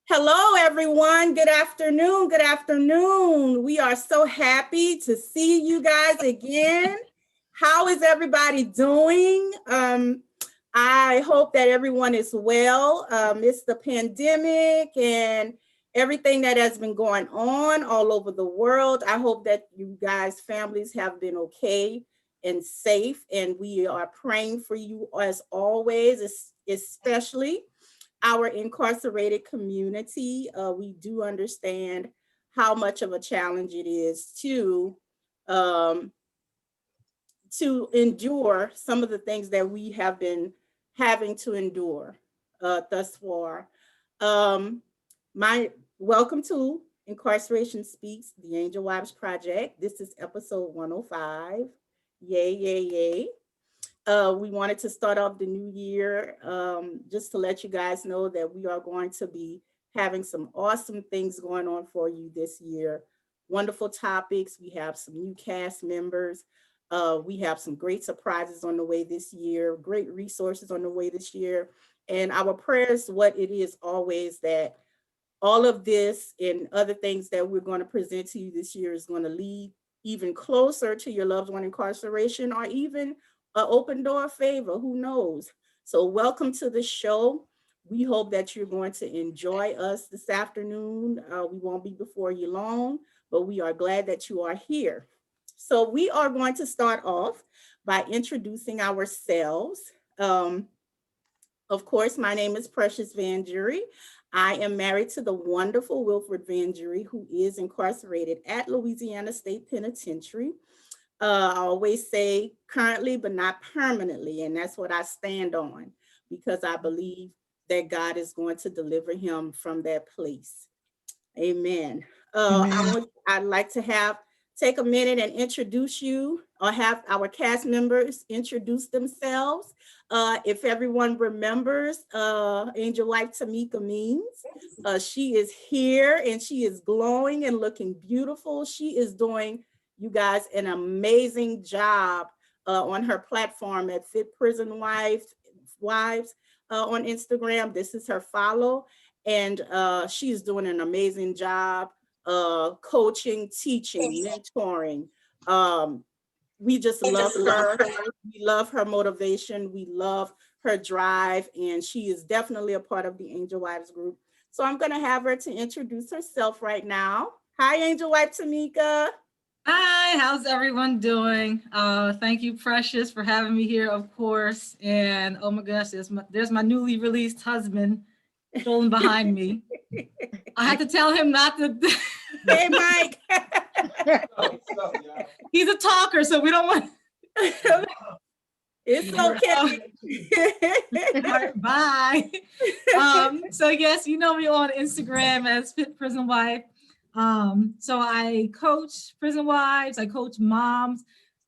Hello, everyone. Good afternoon. Good afternoon. We are so happy to see you guys again. How is everybody doing? I hope that everyone is well. It's the pandemic and everything that has been going on all over the world. I hope that you guys' families have been okay and safe, and we are praying for you as always, especially our incarcerated community. We do understand how much of a challenge it is to endure some of the things that we have been having to endure thus far. My welcome to Incarceration Speaks, the Angel Wives Project. This is episode 105. Yay, yay, yay. We wanted to start off the new year just to let you guys know that we are going to be having some awesome things going on for you this year. Wonderful topics. We have some new cast members. We have some great surprises on the way this year, great resources on the way this year. And our prayers, what it is always that all of this and other things that we're going to present to you this year is going to lead even closer to your loved one incarceration, or even an open door favor, who knows? So welcome to the show. We hope that you're going to enjoy us this afternoon. We won't be before you long, but we are glad that you are here. So we are going to start off by introducing ourselves. Of course, my name is Precious Vangure. I am married to the wonderful Wilfred Vangure, who is incarcerated at Louisiana State Penitentiary. I always say currently, but not permanently. And that's what I stand on, because I believe that God is going to deliver him from that place. Amen. I'd like to take a minute and introduce you, or have our cast members introduce themselves. If everyone remembers, Angel Wife Tameka Means, she is here and she is glowing and looking beautiful. She is doing, you guys, an amazing job on her platform at Fit Prison Wives on Instagram. This is her follow, and she is doing an amazing job coaching, teaching, mentoring. We just love her. We love her motivation. We love her drive, and she is definitely a part of the Angel Wives group. So I'm going to have her to introduce herself right now. Hi, Angel Wife Tameka. Hi, how's everyone doing? Thank you, Precious, for having me here, of course. And oh my gosh, there's my newly released husband strolling behind me. I had to tell him not to. Hey, Mike. He's a talker, so we don't want. It's okay. All right, bye. So yes, you know me on Instagram as Fit Prison Wife. So I coach prison wives, I coach moms.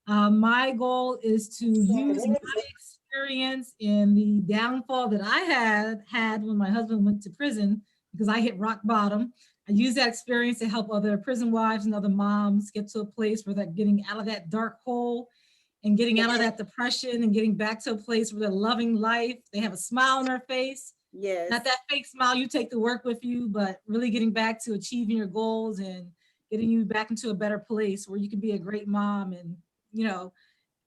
My goal is to use my experience in the downfall that I had when my husband went to prison, because I hit rock bottom. I use that experience to help other prison wives and other moms get to a place where they're getting out of that dark hole and getting out of that depression and getting back to a place where they're loving life. They have a smile on their face. Yes. Not that fake smile you take to work with you, but really getting back to achieving your goals and getting you back into a better place where you can be a great mom and, you know,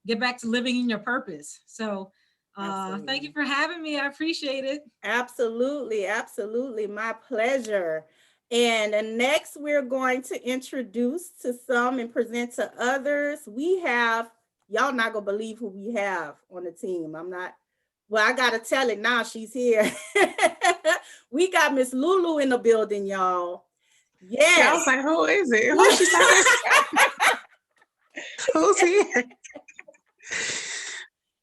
get back to living in your purpose. So thank you for having me. I appreciate it. Absolutely. Absolutely. My pleasure. And next, we're going to introduce to some and present to others. We have, y'all not going to believe who we have on the team. I got to tell it now. She's here. We got Miss Lulu in the building, y'all. Yes. Yeah, I was like, who is it? Who's she talking? Who's here?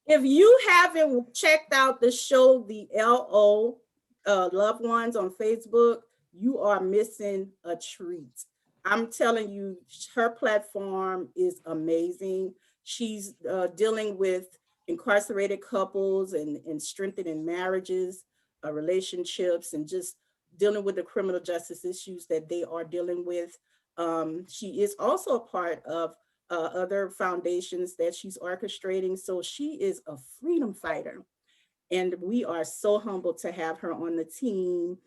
If you haven't checked out the show, the LO Loved Ones on Facebook, you are missing a treat. I'm telling you, her platform is amazing. She's dealing with incarcerated couples and strengthening marriages, relationships, and just dealing with the criminal justice issues that they are dealing with. She is also a part of other foundations that she's orchestrating. So she is a freedom fighter. And we are so humbled to have her on the team.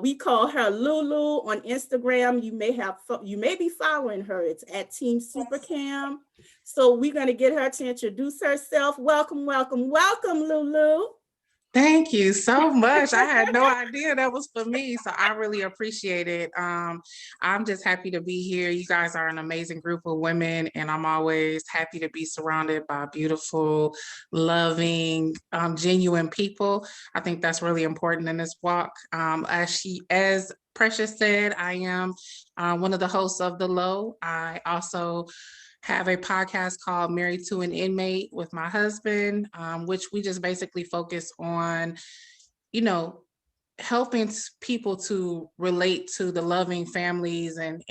We call her Lulu on Instagram. You may be following her. It's at Team Supercam. So we're going to get her to introduce herself. Welcome, welcome, welcome, Lulu. Thank you so much. I had no idea that was for me, so I really appreciate it. I'm just happy to be here. You guys are an amazing group of women, and I'm always happy to be surrounded by beautiful, loving, genuine people. I think that's really important in this walk. As Precious said, I am one of the hosts of The Low. I also have a podcast called Married to an Inmate with my husband, which we just basically focus on, you know, helping people to relate to the loving families and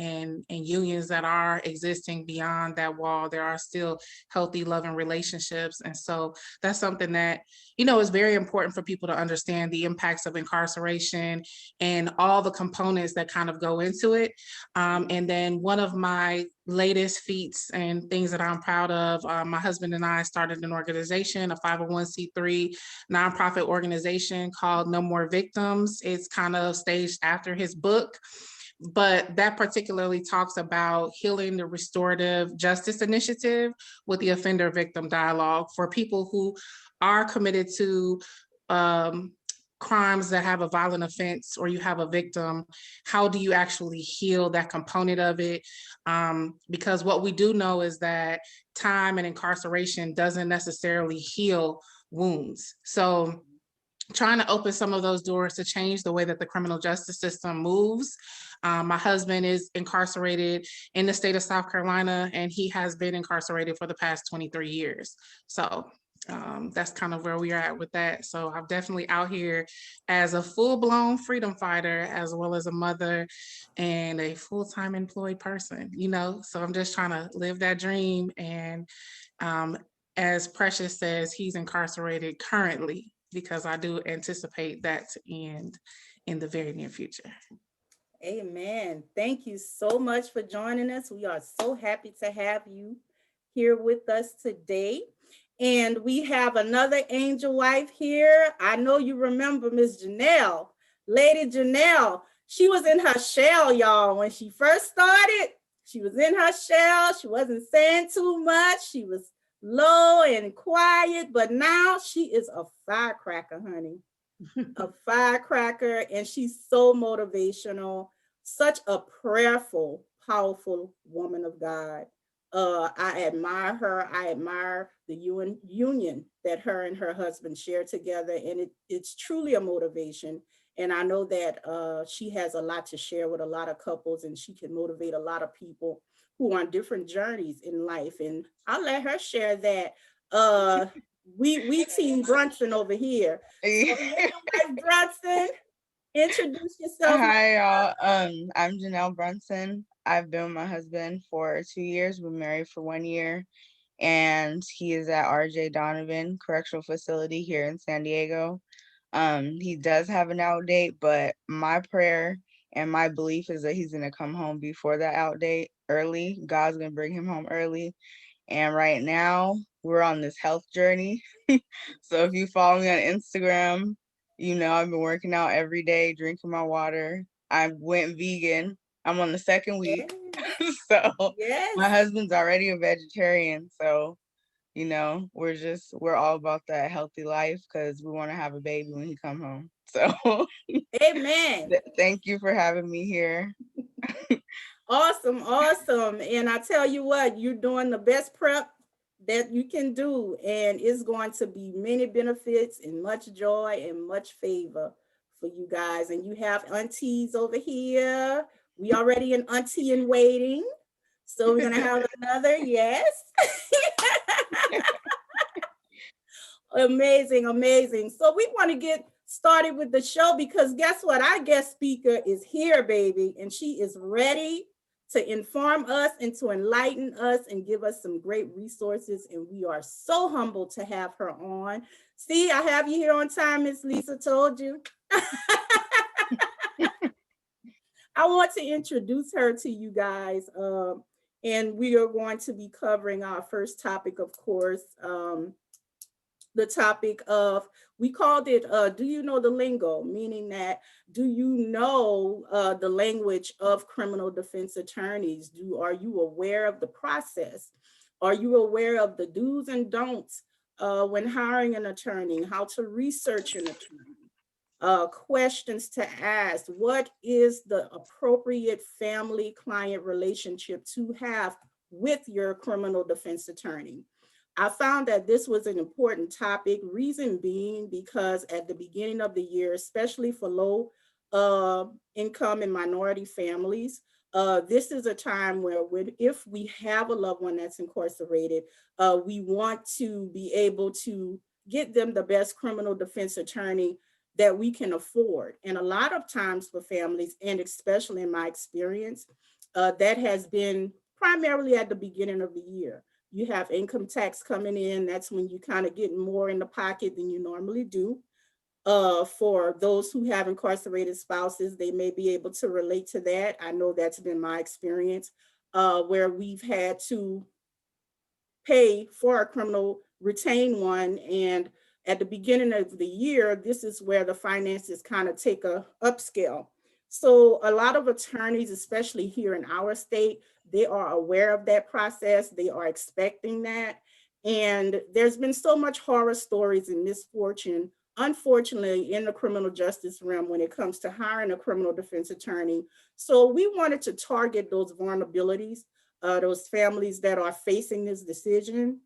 unions that are existing beyond that wall. There are still healthy, loving relationships. And so that's something that, is very important for people to understand the impacts of incarceration and all the components that kind of go into it. And then one of my latest feats and things that I'm proud of, my husband and I started an organization, a 501c3 nonprofit organization called No More Victims. It's kind of staged after his book, but that particularly talks about healing the restorative justice initiative with the offender victim dialogue for people who are committed to crimes that have a violent offense, or you have a victim. How do you actually heal that component of it? Because what we do know is that time and incarceration doesn't necessarily heal wounds. So trying to open some of those doors to change the way that the criminal justice system moves. My husband is incarcerated in the state of South Carolina, and he has been incarcerated for the past 23 years. So that's kind of where we are at with that. So I'm definitely out here as a full-blown freedom fighter, as well as a mother and a full-time employed person, so I'm just trying to live that dream. And as Precious says, he's incarcerated currently, because I do anticipate that to end in the very near future. Amen. Thank you so much for joining us. We are so happy to have you here with us today. And we have another angel wife here. I know you remember Miss Janel, Lady Janel. She was in her shell, y'all. When she first started, she was in her shell. She wasn't saying too much. She was low and quiet, but now she is a firecracker, honey. A firecracker, and she's so motivational, such a prayerful, powerful woman of God. I admire her. I admire the union that her and her husband share together, and it's truly a motivation. And I know that she has a lot to share with a lot of couples, and she can motivate a lot of people who are on different journeys in life. And I'll let her share that. We Team Brunson over here. So, Wife Brunson, introduce yourself. Hi, y'all. I'm Janel Brunson. I've been with my husband for 2 years. We're married for 1 year, and he is at RJ Donovan Correctional Facility here in San Diego. He does have an out date, but my prayer and my belief is that he's gonna come home before that out date early. God's gonna bring him home early. And right now, we're on this health journey. So if you follow me on Instagram, I've been working out every day, drinking my water. I went vegan. I'm on the second week. Yes. So Yes. my husband's already a vegetarian. So, we're all about that healthy life, because we want to have a baby when he come home. So Amen. Thank you for having me here. Awesome. And I tell you what, you're doing the best prep that you can do, and it's going to be many benefits and much joy and much favor for you guys. And you have aunties over here. We already an auntie in waiting, so we're gonna have another. Yes. Amazing. So we want to get started with the show, because guess what? Our guest speaker is here, baby, and she is ready to inform us and to enlighten us and give us some great resources. And we are so humbled to have her on. See, I have you here on time, Miss Lisa told you. I want to introduce her to you guys. And we are going to be covering our first topic, of course, the topic of, we called it, do you know the lingo? Meaning that, do you know the language of criminal defense attorneys? Are you aware of the process? Are you aware of the do's and don'ts when hiring an attorney, how to research an attorney? Questions to ask. What is the appropriate family client relationship to have with your criminal defense attorney? I found that this was an important topic, reason being because at the beginning of the year, especially for low income and minority families, this is a time where if we have a loved one that's incarcerated, we want to be able to get them the best criminal defense attorney that we can afford. And a lot of times for families, and especially in my experience, that has been primarily at the beginning of the year. You have income tax coming in. That's when you kind of get more in the pocket than you normally do. For those who have incarcerated spouses, they may be able to relate to that. I know that's been my experience, where we've had to pay for a criminal, retain one, and at the beginning of the year, this is where the finances kind of take a upscale. So a lot of attorneys, especially here in our state, they are aware of that process. They are expecting that. And there's been so much horror stories and misfortune, unfortunately, in the criminal justice realm when it comes to hiring a criminal defense attorney. So we wanted to target those vulnerabilities, those families that are facing this decision,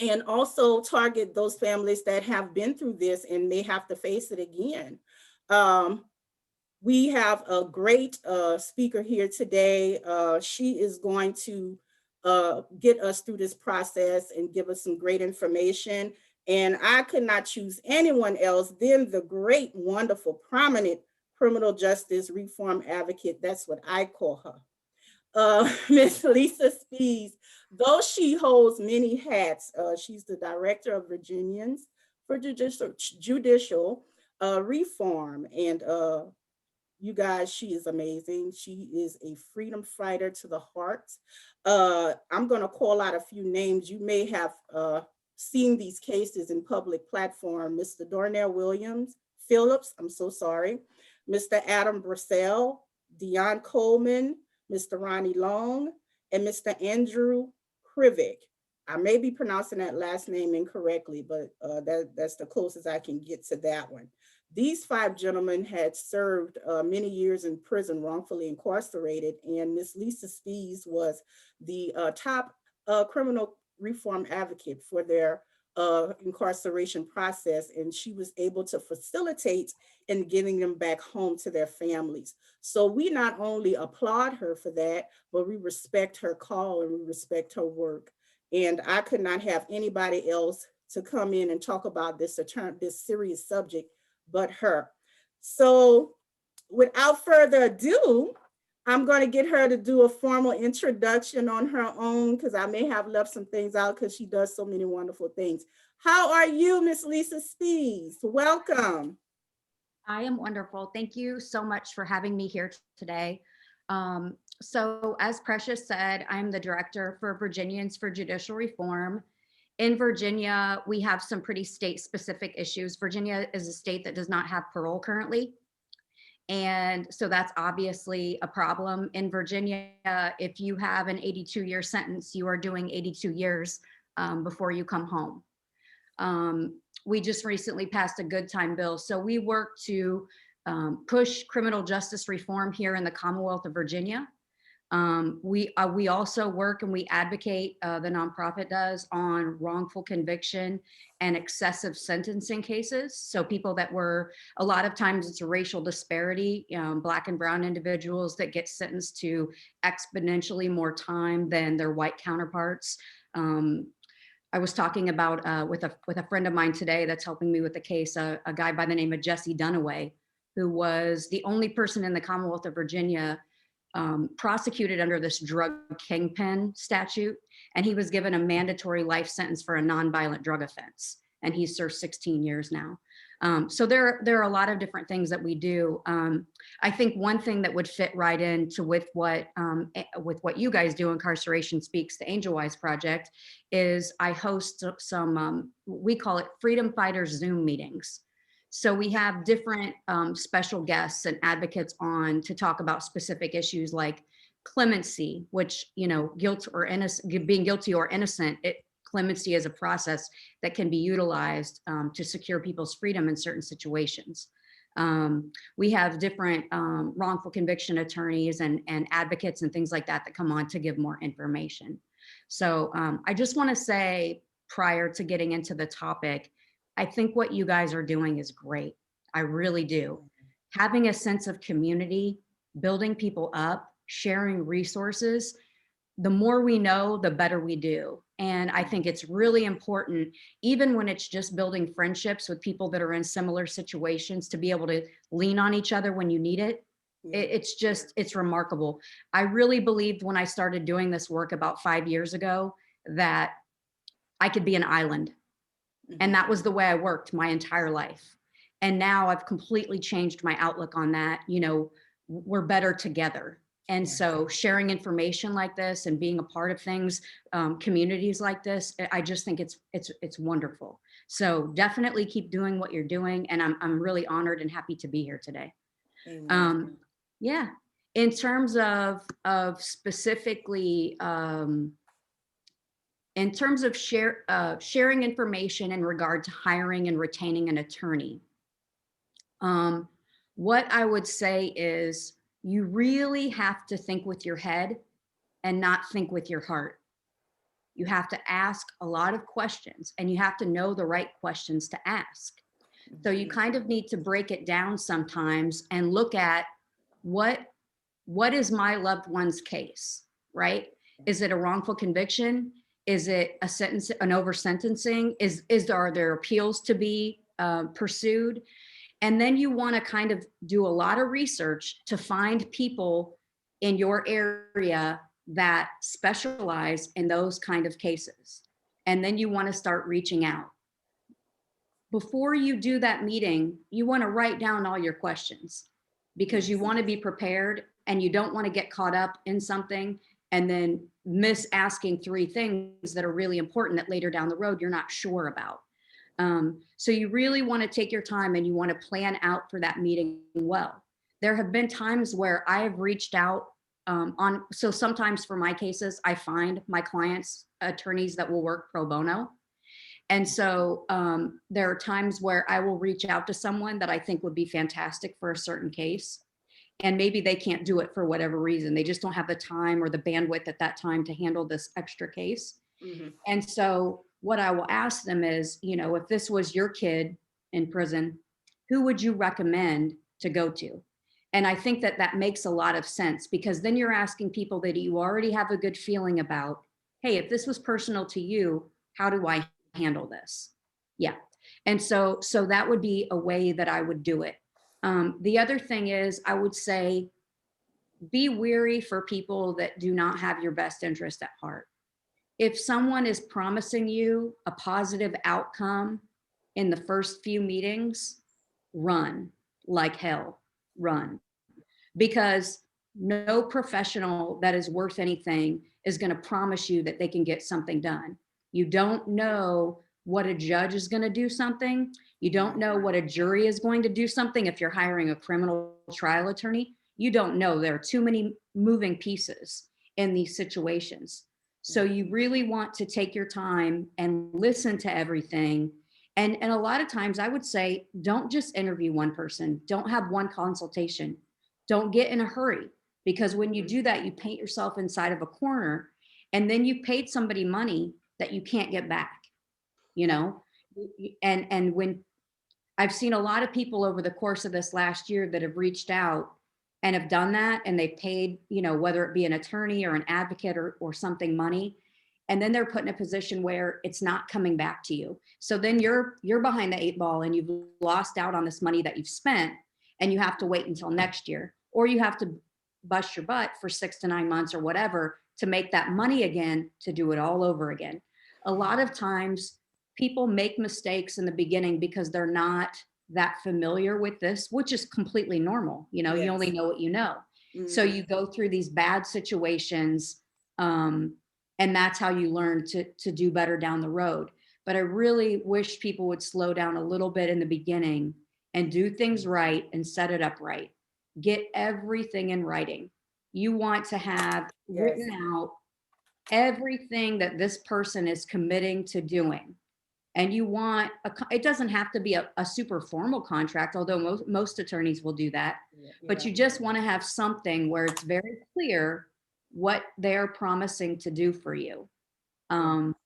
and also target those families that have been through this and may have to face it again. We have a great speaker here today. She is going to get us through this process and give us some great information. And I could not choose anyone else than the great, wonderful, prominent criminal justice reform advocate. That's what I call her. Miss Lisa Spees, though she holds many hats, she's the director of Virginians for Judicial Reform. And you guys, she is amazing. She is a freedom fighter to the heart. I'm going to call out a few names. You may have seen these cases in public platform. Mr. Darnell Phillips, I'm so sorry. Mr. Adam Brissell, Dion Coleman, Mr. Ronnie Long, and Mr. Andrew Krivik. I may be pronouncing that last name incorrectly, but that's the closest I can get to that one. These 5 gentlemen had served many years in prison, wrongfully incarcerated, and Miss Lisa Spees was the top criminal reform advocate for their incarceration process, and she was able to facilitate in getting them back home to their families. So we not only applaud her for that, but we respect her call and we respect her work. And I could not have anybody else to come in and talk about this serious subject but her. So without further ado, I'm going to get her to do a formal introduction on her own because I may have left some things out because she does so many wonderful things. How are you, Miss Lisa Spees? Welcome. I am wonderful. Thank you so much for having me here today. So as Precious said, I'm the director for Virginians for Judicial Reform. In Virginia, we have some pretty state-specific issues. Virginia is a state that does not have parole currently. And so that's obviously a problem. In Virginia, if you have an 82-year sentence, you are doing 82 years before you come home. We just recently passed a good time bill. So we work to push criminal justice reform here in the Commonwealth of Virginia. We also work and we advocate, the nonprofit does, on wrongful conviction and excessive sentencing cases. So people that were, a lot of times it's a racial disparity, Black and brown individuals that get sentenced to exponentially more time than their white counterparts. I was talking about with a friend of mine today that's helping me with the case, a guy by the name of Jesse Dunaway, who was the only person in the Commonwealth of Virginia prosecuted under this drug kingpin statute, and he was given a mandatory life sentence for a nonviolent drug offense. and he served 16 years now. So there are a lot of different things that we do. I think one thing that would fit right into with what you guys do, Incarceration Speaks, the Angel Wise Project, is I host some, we call it Freedom Fighters Zoom meetings. So we have different special guests and advocates on to talk about specific issues like clemency, which, you know, guilt or innocent, being guilty or innocent, clemency is a process that can be utilized to secure people's freedom in certain situations. We have different wrongful conviction attorneys and advocates and things like that that come on to give more information. So I just want to say, prior to getting into the topic, I think what you guys are doing is great. I really do. Having a sense of community, building people up, sharing resources, the more we know, the better we do. And I think it's really important, even when it's just building friendships with people that are in similar situations, to be able to lean on each other when you need it. It's remarkable. I really believed when I started doing this work about 5 years ago that I could be an island. And that was the way I worked my entire life. And now I've completely changed my outlook on that. You know, we're better together. And so sharing information like this and being a part of things, communities like this, I just think it's wonderful. So definitely keep doing what you're doing. And I'm really honored and happy to be here today. Yeah. In terms of specifically, in terms of sharing information in regard to hiring and retaining an attorney, what I would say is you really have to think with your head and not think with your heart. You have to ask a lot of questions and you have to know the right questions to ask. So you kind of need to break it down sometimes and look at what is my loved one's case, right? Is it a wrongful conviction? Is it a sentence, an over sentencing? Are there appeals to be pursued? And then you want to kind of do a lot of research to find people in your area that specialize in those kind of cases. And then you want to start reaching out. Before you do that meeting, you want to write down all your questions because you want to be prepared and you don't want to get caught up in something and then miss asking 3 things that are really important that later down the road you're not sure about. So you really want to take your time and you want to plan out for that meeting well. There have been times where I have reached out so sometimes for my cases, I find my clients attorneys that will work pro bono. And so there are times where I will reach out to someone that I think would be fantastic for a certain case. And maybe they can't do it for whatever reason. They just don't have the time or the bandwidth at that time to handle this extra case. And so what I will ask them is, you know, if this was your kid in prison, who would you recommend to go to? And I think that that makes a lot of sense because then you're asking people that you already have a good feeling about, hey, if this was personal to you, how do I handle this? Yeah. And so that would be a way that I would do it. The other thing is I would say, be wary for people that do not have your best interest at heart. If someone is promising you a positive outcome in the first few meetings, run like hell, run. Because no professional that is worth anything is going to promise you that they can get something done. You don't know what a judge is going to do something. You don't know what a jury is going to do something. If you're hiring a criminal trial attorney, you don't know. There are too many moving pieces in these situations. So you really want to take your time and listen to everything. And a lot of times I would say, don't just interview one person. Don't have one consultation. Don't get in a hurry, because when you do that, you paint yourself inside of a corner and then you paid somebody money that you can't get back, you know? And when I've seen a lot of people over the course of this last year that have reached out and have done that, and they paid, you know, whether it be an attorney or an advocate or something money, and then they're put in a position where it's not coming back to you. So then you're behind the 8 ball and you've lost out on this money that you've spent, and you have to wait until next year, or you have to bust your butt for 6 to 9 months or whatever to make that money again, to do it all over again. A lot of times people make mistakes in the beginning because they're not that familiar with this, which is completely normal. You know, you only Yes. know what you know. So Mhm. you go through these bad situations, and that's how you learn to do better down the road. But I really wish people would slow down a little bit in the beginning and do things right and set it up right. Get everything in writing. You want to have Yes. written out everything that this person is committing to doing. And you want it doesn't have to be a super formal contract, although most attorneys will do that. But Yeah. you just want to have something where it's very clear what they're promising to do for you. Um,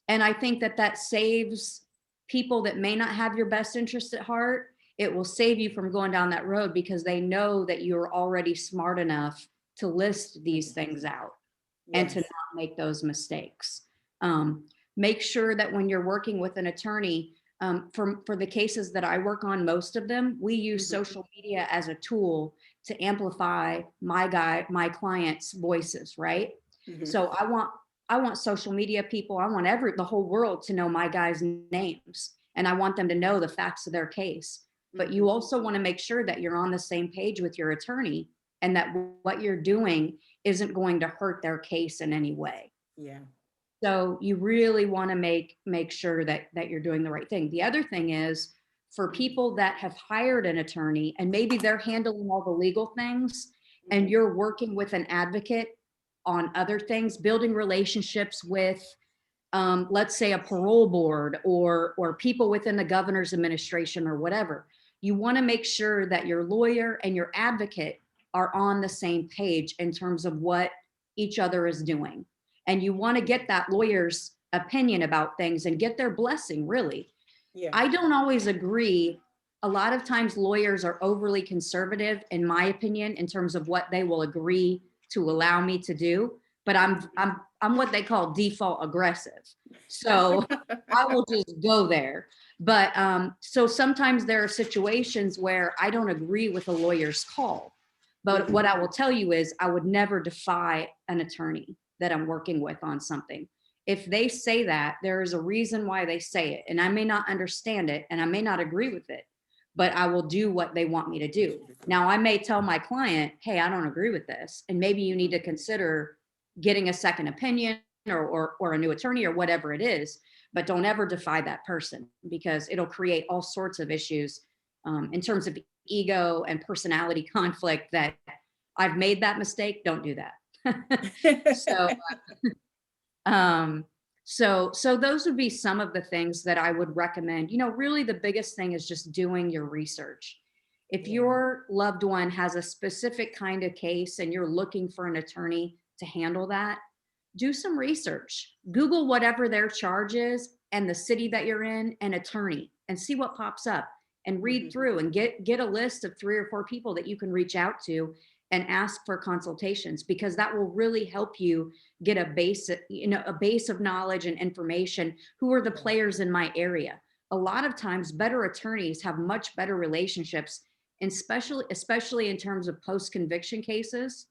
and I think that saves people that may not have your best interest at heart. It will save you from going down that road because they know that you're already smart enough to list these things out and to Yes. not make those mistakes. Um, Make sure that when you're working with an attorney, for the cases that I work on, most of them, we use Mhm. social media as a tool to amplify my clients' voices, right? Mhm. So I want social media people, I want the whole world to know my guys' names, and I want them to know the facts of their case. But you Mhm. also want to make sure that you're on the same page with your attorney and that what you're doing isn't going to hurt their case in any way. Yeah. So you really want to make sure that you're doing the right thing. The other thing is for people that have hired an attorney and maybe they're handling all the legal things and Mhm. you're working with an advocate on other things, building relationships with let's say a parole board or people within the governor's administration or whatever. You want to make sure that your lawyer and your advocate are on the same page in terms of what each other is doing. And you want to get that lawyer's opinion about things and get their blessing, really. Yeah. I don't always agree. A lot of times lawyers are overly conservative, in my opinion, in terms of what they will agree to allow me to do. But I'm what they call default aggressive. So I will just go there. But so sometimes there are situations where I don't agree with a lawyer's call. But what I will tell you is I would never defy an attorney that I'm working with on something. If they say that, there is a reason why they say it. And I may not understand it and I may not agree with it, but I will do what they want me to do. Now, I may tell my client, hey, I don't agree with this. And maybe you need to consider getting a second opinion or a new attorney or whatever it is. But don't ever defy that person because it'll create all sorts of issues in terms of ego and personality conflict that I've made that mistake. Don't do that. So um, so those would be some of the things that I would recommend. You know, really the biggest thing is just doing your research. If Yeah. your loved one has a specific kind of case and you're looking for an attorney to handle that, do some research. Google whatever their charge is and the city that you're in and attorney and see what pops up and read through and get a list of 3 or 4 people that you can reach out to and ask for consultations because that will really help you get a base, a base of knowledge and information. Who are the players in my area? A lot of times better attorneys have much better relationships, and especially in terms of post-conviction cases.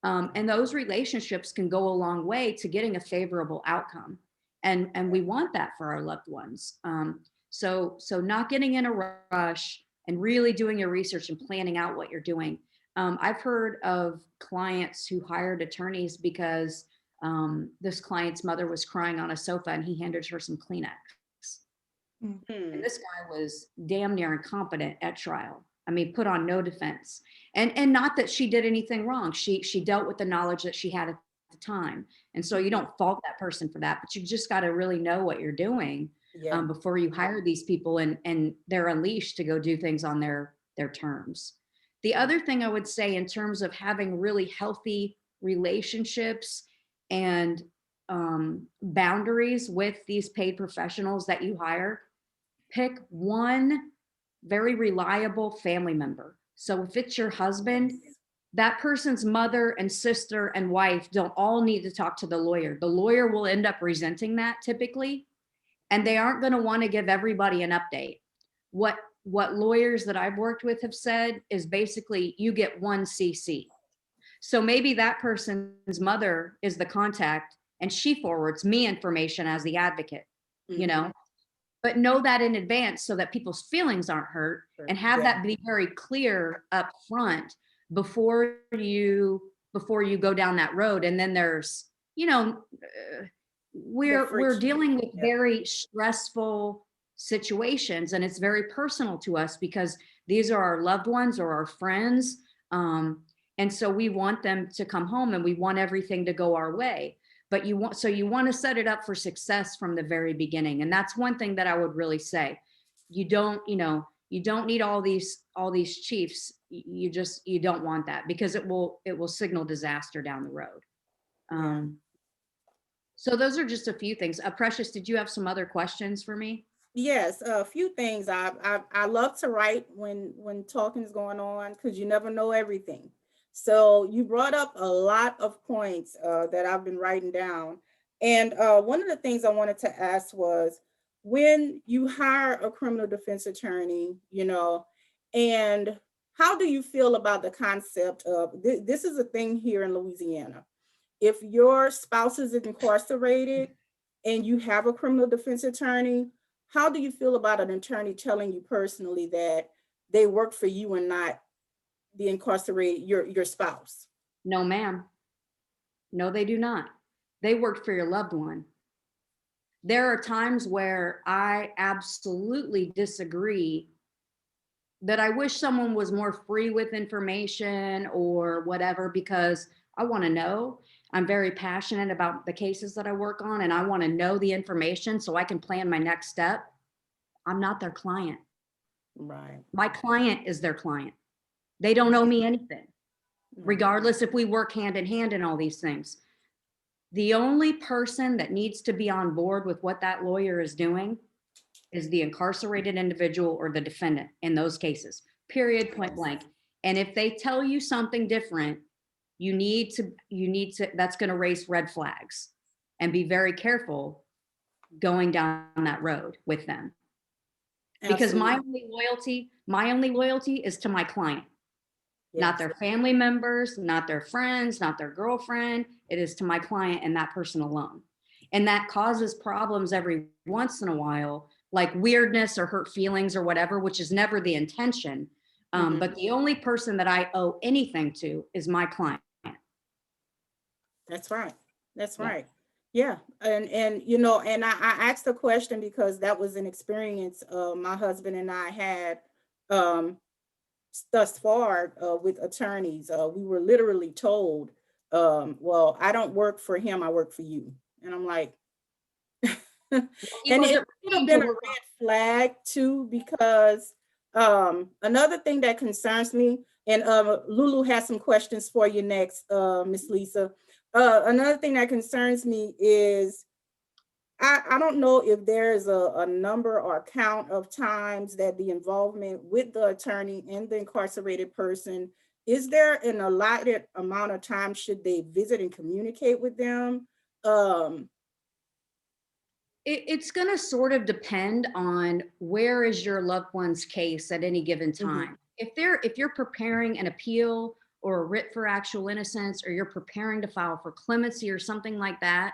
And those relationships can go a long way to getting a favorable outcome. And we want that for our loved ones. So not getting in a rush and really doing your research and planning out what you're doing. I've heard of clients who hired attorneys because this client's mother was crying on a sofa and he handed her some Kleenex. And this guy was damn near incompetent at trial. I mean, put on no defense. And not that she did anything wrong. She dealt with the knowledge that she had at the time. And so you don't fault that person for that, but you just got to really know what you're doing Yeah. before you hire these people and they're unleashed to go do things on their terms. The other thing I would say in terms of having really healthy relationships and boundaries with these paid professionals that you hire, pick one very reliable family member. So if it's your husband, that person's mother and sister and wife don't all need to talk to the lawyer. The lawyer will end up resenting that typically, and they aren't going to want to give everybody an update. What lawyers that I've worked with have said is basically you get one CC. So maybe that person's mother is the contact and she forwards me information as the advocate, you know? but know that in advance so that people's feelings aren't hurt, and have that be very clear up front before you go down that road. And then there's, we're dealing with very stressful situations, and it's very personal to us because these are our loved ones or our friends. And so we want them to come home and we want everything to go our way. But you want to set it up for success from the very beginning. And that's one thing that I would really say. You don't need all these chiefs. You don't want that, because it will signal disaster down the road. So those are just a few things. Precious, did you have some other questions for me? Yes, a few things. I love to write when talking is going on, because you never know everything. So you brought up a lot of points that I've been writing down. And one of the things I wanted to ask was, when you hire a criminal defense attorney, and how do you feel about the concept of, this is a thing here in Louisiana. If your spouse is incarcerated and you have a criminal defense attorney, how do you feel about an attorney telling you personally that they work for you and not the incarcerated, your spouse? No, ma'am. No, they do not. They work for your loved one. There are times where I absolutely disagree, that I wish someone was more free with information or whatever, because I want to know. I'm very passionate about the cases that I work on, and I want to know the information so I can plan my next step. I'm not their client. Right. My client is their client. They don't owe me anything, regardless if we work hand in hand in all these things. The only person that needs to be on board with what that lawyer is doing is the incarcerated individual or the defendant in those cases, period, point blank. And if they tell you something different, you need to, that's going to raise red flags, and be very careful going down that road with them. Because my only loyalty is to my client, not their family members, not their friends, not their girlfriend. It is to my client and that person alone. And that causes problems every once in a while, like weirdness or hurt feelings or whatever, which is never the intention. But the only person that I owe anything to is my client. That's right. That's right. Yeah. And and I asked the question because that was an experience my husband and I had thus far with attorneys. We were literally told, well, I don't work for him, I work for you. And I'm like, and it could have been a red flag too, because another thing that concerns me, and Lulu has some questions for you next, Miss Lisa. Another thing that concerns me is, I don't know if there's a number or count of times that the involvement with the attorney and the incarcerated person, is there an allotted amount of time should they visit and communicate with them? It's going to sort of depend on where is your loved one's case at any given time. If you're preparing an appeal or a writ for actual innocence, or you're preparing to file for clemency or something like that,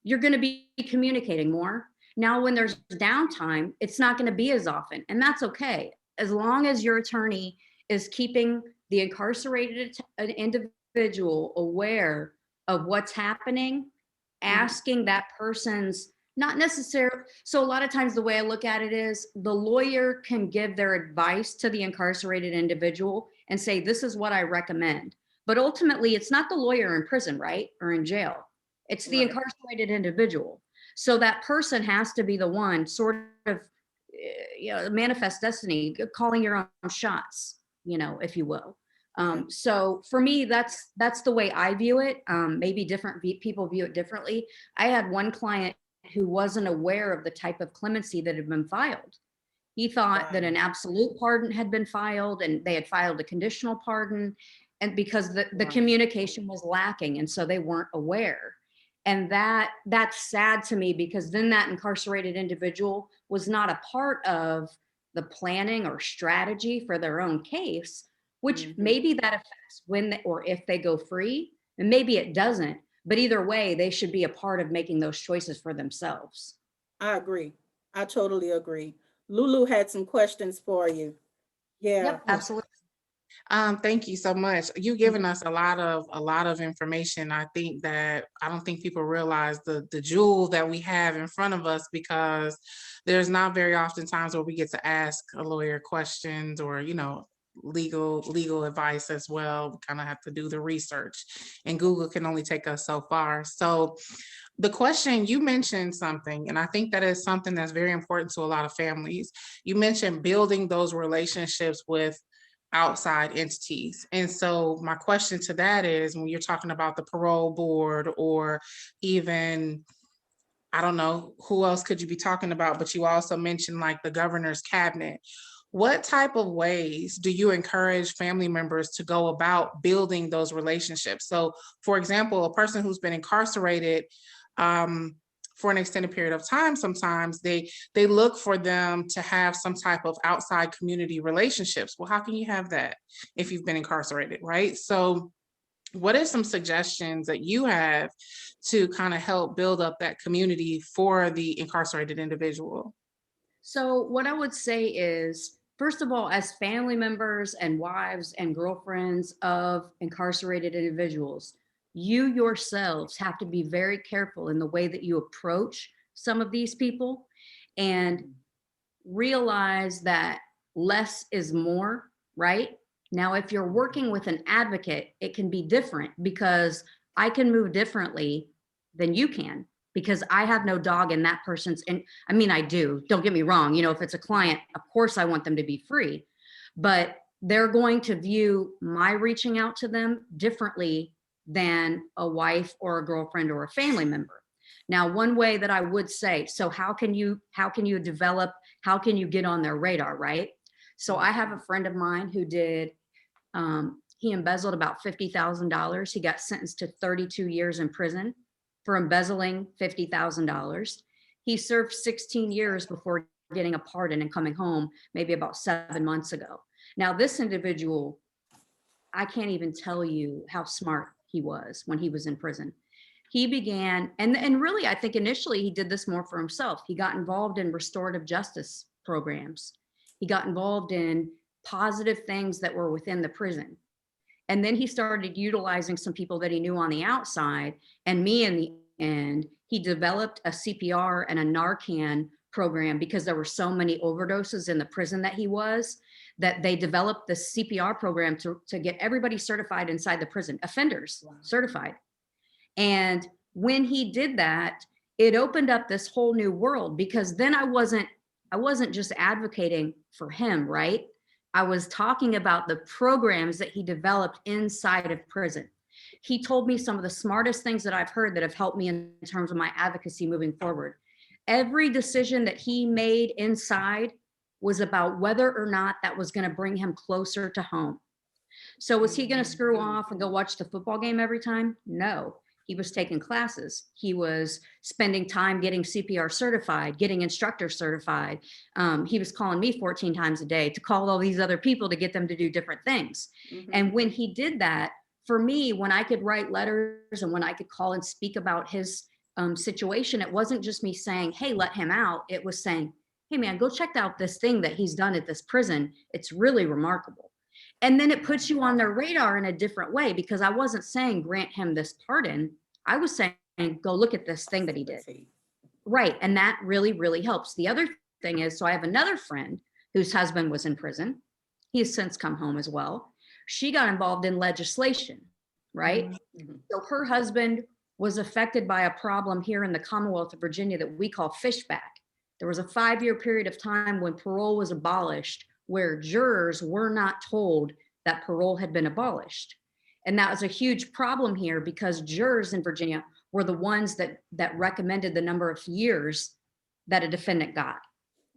you're going to be communicating more. Now, when there's downtime, it's not going to be as often, and that's okay. As long as your attorney is keeping the incarcerated individual aware of what's happening, asking that person's, not necessarily, so a lot of times the way I look at it is, the lawyer can give their advice to the incarcerated individual and say, this is what I recommend. But ultimately, it's not the lawyer in prison, right? Or in jail. It's the incarcerated individual. So that person has to be the one sort of, manifest destiny, calling your own shots, if you will. So for me, that's the way I view it. Maybe different people view it differently. I had one client who wasn't aware of the type of clemency that had been filed. He thought that an absolute pardon had been filed, and they had filed a conditional pardon, and because the communication was lacking, and so they weren't aware. And that's sad to me, because then that incarcerated individual was not a part of the planning or strategy for their own case, which maybe that affects when or if they go free, and maybe it doesn't. But either way, they should be a part of making those choices for themselves. I agree. I totally agree. Lulu had some questions for you. Yeah. Yep, absolutely. Thank you so much. You've given us a lot of information. I don't think people realize the jewel that we have in front of us, because there's not very often times where we get to ask a lawyer questions, or legal advice as well. We kind of have to do the research, and Google can only take us so far. So the question, you mentioned something, and I think that is something that's very important to a lot of families. You mentioned building those relationships with outside entities. And so my question to that is, when you're talking about the parole board, or even, I don't know, who else could you be talking about, but you also mentioned like the governor's cabinet. What type of ways do you encourage family members to go about building those relationships? So, for example, a person who's been incarcerated for an extended period of time, sometimes they look for them to have some type of outside community relationships. Well, how can you have that if you've been incarcerated, right? So what are some suggestions that you have to kind of help build up that community for the incarcerated individual? So what I would say is, first of all, as family members and wives and girlfriends of incarcerated individuals, you yourselves have to be very careful in the way that you approach some of these people, and realize that less is more, right? Now, if you're working with an advocate, it can be different, because I can move differently than you can, because I have no dog in that person's, and I mean, I do, don't get me wrong. If it's a client, of course I want them to be free, but they're going to view my reaching out to them differently than a wife or a girlfriend or a family member. Now, one way that I would say, so how can you develop, how can you get on their radar, right? So I have a friend of mine who did, he embezzled about $50,000. He got sentenced to 32 years in prison for embezzling $50,000. He served 16 years before getting a pardon and coming home maybe about 7 months ago. Now, this individual, I can't even tell you how smart he was when he was in prison. He began, and really, I think initially he did this more for himself. He got involved in restorative justice programs. He got involved in positive things that were within the prison. And then he started utilizing some people that he knew on the outside, and me in the end. He developed a CPR and a Narcan program, because there were so many overdoses in the prison that he was, that they developed the CPR program to get everybody certified inside the prison, offenders certified. And when he did that, it opened up this whole new world, because then I wasn't just advocating for him, right? I was talking about the programs that he developed inside of prison. He told me some of the smartest things that I've heard that have helped me in terms of my advocacy moving forward. Every decision that he made inside was about whether or not that was going to bring him closer to home. So was he going to screw off and go watch the football game every time? No. He was taking classes. He was spending time getting CPR certified, getting instructor certified. He was calling me 14 times a day to call all these other people to get them to do different things. Mm-hmm. And when he did that, for me, when I could write letters and when I could call and speak about his situation, it wasn't just me saying, hey, let him out. It was saying, hey, man, go check out this thing that he's done at this prison. It's really remarkable. And then it puts you on their radar in a different way, because I wasn't saying grant him this pardon. I was saying, go look at this thing that he did. Right. And that really, really helps. The other thing is, so I have another friend whose husband was in prison. He has since come home as well. She got involved in legislation, right? Mm-hmm. So her husband was affected by a problem here in the Commonwealth of Virginia that we call fishback. There was a 5-year period of time when parole was abolished, where jurors were not told that parole had been abolished. And that was a huge problem here, because jurors in Virginia were the ones that recommended the number of years that a defendant got.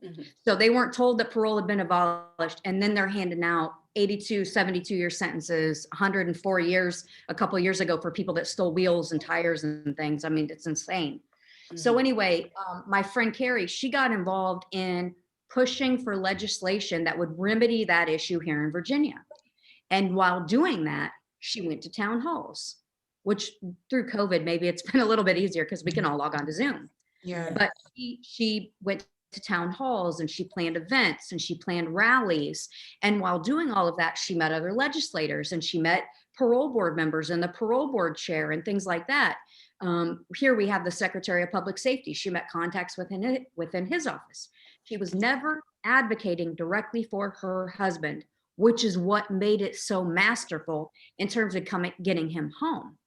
Mm-hmm. So they weren't told that parole had been abolished, and then they're handing out 82, 72-year sentences, 104 years a couple of years ago for people that stole wheels and tires and things. I mean, it's insane. Mm-hmm. So anyway, my friend Carrie, she got involved in pushing for legislation that would remedy that issue here in Virginia. And while doing that, she went to town halls, which through COVID, maybe it's been a little bit easier because we can all log on to Zoom. Yeah. But she went to town halls and she planned events and she planned rallies. And while doing all of that, she met other legislators and she met parole board members and the parole board chair and things like that. Here we have the Secretary of Public Safety. She met contacts within his office. She was never advocating directly for her husband, which is what made it so masterful in terms of getting him home,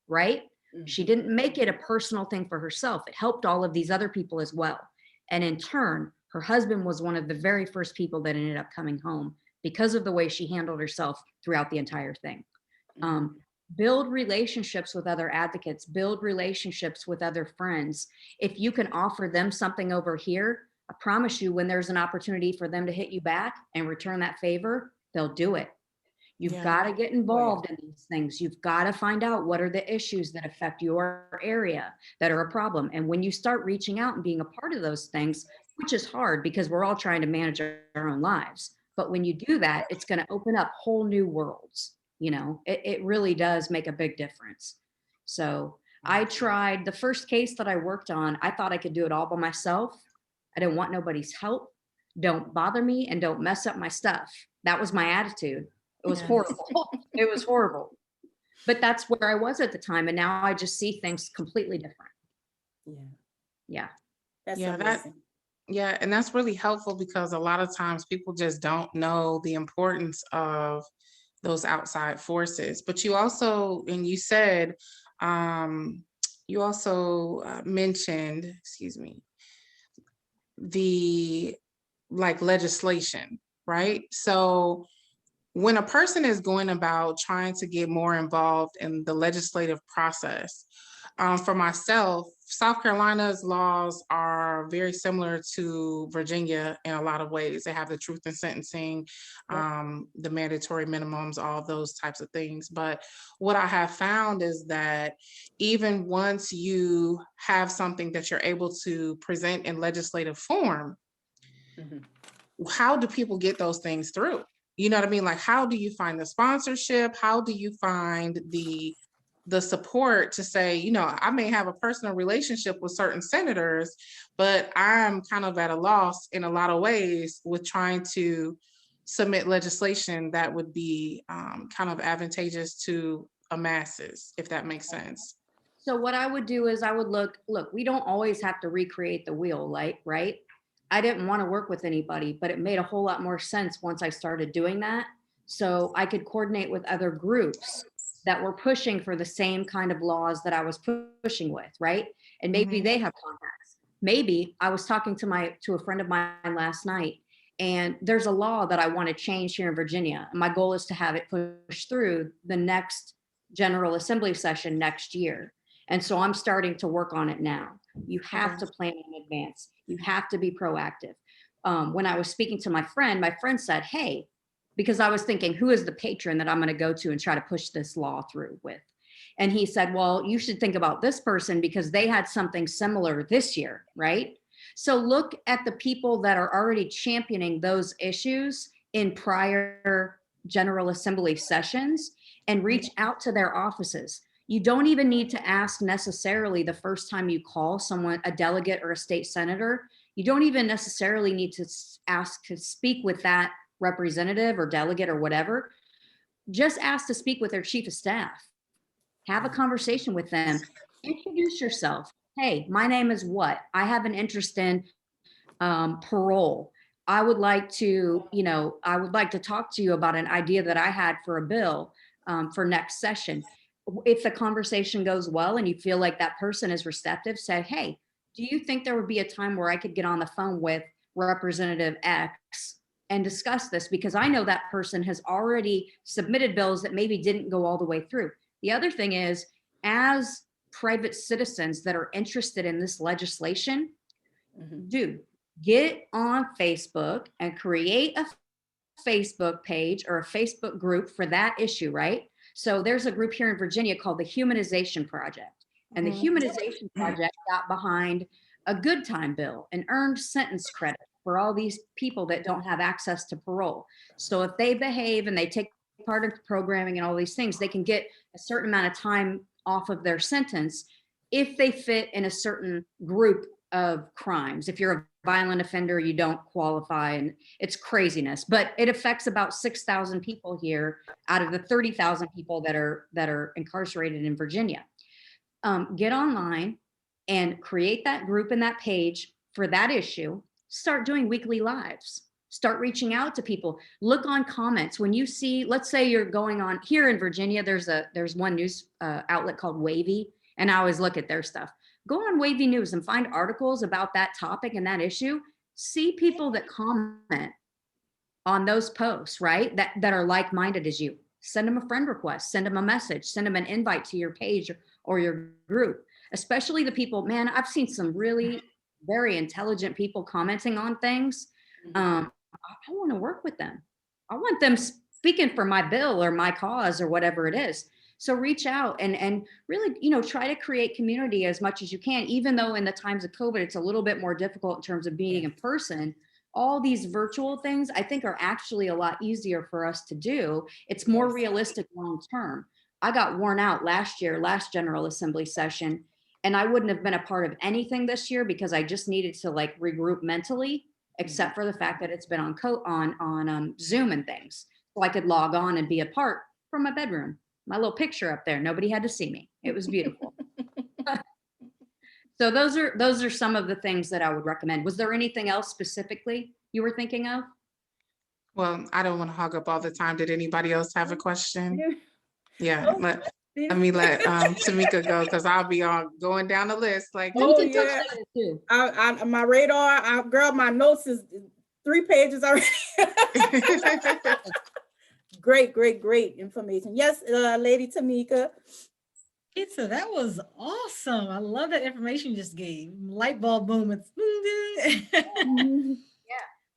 right? Mm-hmm. She didn't make it a personal thing for herself. It helped all of these other people as well. And in turn, her husband was one of the very first people that ended up coming home because of the way she handled herself throughout the entire thing. Build relationships with other advocates, build relationships with other friends. If you can offer them something over here, I promise you when there's an opportunity for them to hit you back and return that favor, they'll do it. You've got to get involved in these things. You've got to find out what are the issues that affect your area that are a problem. And when you start reaching out and being a part of those things, which is hard because we're all trying to manage our own lives. But when you do that, it's going to open up whole new worlds. You know, it really does make a big difference. So I tried the first case that I worked on. I thought I could do it all by myself. I didn't want nobody's help. Don't bother me and don't mess up my stuff. That was my attitude. It was horrible. It was horrible. But that's where I was at the time. And now I just see things completely different. Yeah. That's amazing. And that's really helpful because a lot of times people just don't know the importance of those outside forces. But you also, and you said, you also mentioned, the legislation, right? So when a person is going about trying to get more involved in the legislative process, for myself, South Carolina's laws are very similar to Virginia in a lot of ways. They have the truth in sentencing, the mandatory minimums, all those types of things. But what I have found is that even once you have something that you're able to present in legislative form, how do people get those things through? You know what I mean? Like, how do you find the sponsorship? How do you find the support to say, you know, I may have a personal relationship with certain senators, but I'm kind of at a loss in a lot of ways with trying to submit legislation that would be kind of advantageous to a masses, if that makes sense. So what I would do is I would look, we don't always have to recreate the wheel, right? I didn't want to work with anybody, but it made a whole lot more sense once I started doing that. So I could coordinate with other groups that were pushing for the same kind of laws that I was pushing with, right? And maybe they have contacts. Maybe I was talking to a friend of mine last night, and there's a law that I want to change here in Virginia. And my goal is to have it pushed through the next General Assembly session next year. And so I'm starting to work on it now. You have to plan in advance. You have to be proactive. When I was speaking to my friend said, hey, because I was thinking, who is the patron that I'm going to go to and try to push this law through with? And he said, well, you should think about this person because they had something similar this year, right? So look at the people that are already championing those issues in prior General Assembly sessions and reach out to their offices. You don't even need to ask necessarily the first time you call someone, a delegate or a state senator. You don't even necessarily need to ask to speak with that representative or delegate or whatever. Just ask to speak with their chief of staff. Have a conversation with them. Introduce yourself. Hey, my name is what? I have an interest in parole. I would like to talk to you about an idea that I had for a bill for next session. If the conversation goes well and you feel like that person is receptive, say, hey, do you think there would be a time where I could get on the phone with Representative X and discuss this? Because I know that person has already submitted bills that maybe didn't go all the way through. The other thing is, as private citizens that are interested in this legislation, get on Facebook and create a Facebook page or a Facebook group for that issue, right? So there's a group here in Virginia called the Humanization Project. And the Humanization Project got behind a good time bill, an earned sentence credit for all these people that don't have access to parole. So if they behave and they take part of programming and all these things, they can get a certain amount of time off of their sentence if they fit in a certain group of crimes. If you're a violent offender, you don't qualify, and it's craziness. But it affects about 6,000 people here out of the 30,000 people that are incarcerated in Virginia. Get online and create that group and that page for that issue. Start doing weekly lives. Start reaching out to people. Look on comments. When you see, let's say you're going on here in Virginia, there's one news outlet called Wavy, and I always look at their stuff. Go on Wavy News and find articles about that topic and that issue. See people that comment on those posts, right? That are like-minded as you. Send them a friend request, send them a message, send them an invite to your page or your group. Especially the people, man, I've seen some really very intelligent people commenting on things. I want to work with them. I want them speaking for my bill or my cause or whatever it is. So reach out and really, try to create community as much as you can, even though in the times of COVID, it's a little bit more difficult in terms of being in person. All these virtual things, I think, are actually a lot easier for us to do. It's more realistic long term. I got worn out last General Assembly session, and I wouldn't have been a part of anything this year because I just needed to regroup mentally, except for the fact that it's been on Zoom and things. So I could log on and be a part from my bedroom. My little picture up there. Nobody had to see me. It was beautiful. So those are some of the things that I would recommend. Was there anything else specifically you were thinking of? Well, I don't want to hog up all the time. Did anybody else have a question? Yeah, let Tameka go, because I'll be on going down the list. Oh yeah, my radar, girl, my notes is 3 pages already. Great information. Yes, Lady Tameka. So that was awesome. I love that information you just gave. Light bulb moments. Yeah.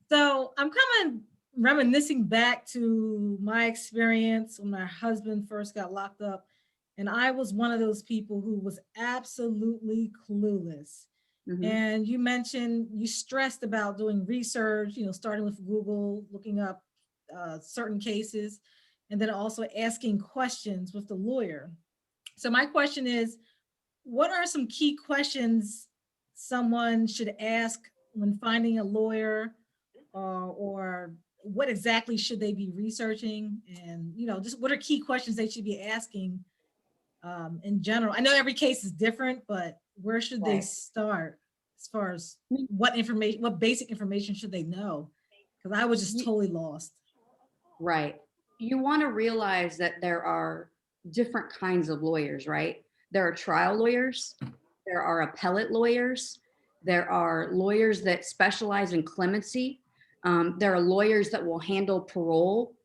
So I'm kind of reminiscing back to my experience when my husband first got locked up. And I was one of those people who was absolutely clueless. Mm-hmm. And you mentioned you stressed about doing research, starting with Google, looking up certain cases, and then also asking questions with the lawyer. So my question is, what are some key questions someone should ask when finding a lawyer, or what exactly should they be researching? And, just what are key questions they should be asking in general? I know every case is different, but where should they start as far as what basic information should they know? Because I was just totally lost. Right. You want to realize that there are different kinds of lawyers, right? There are trial lawyers, there are appellate lawyers, there are lawyers that specialize in clemency. There are lawyers that will handle parole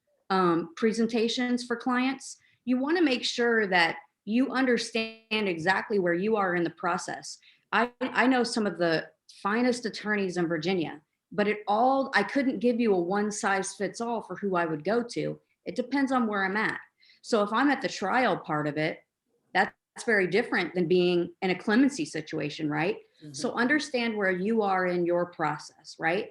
presentations for clients. You want to make sure that you understand exactly where you are in the process. I know some of the finest attorneys in Virginia, but I couldn't give you a one size fits all for who I would go to. It depends on where I'm at. So if I'm at the trial part of it, that's very different than being in a clemency situation, right? Mm-hmm. So understand where you are in your process, right?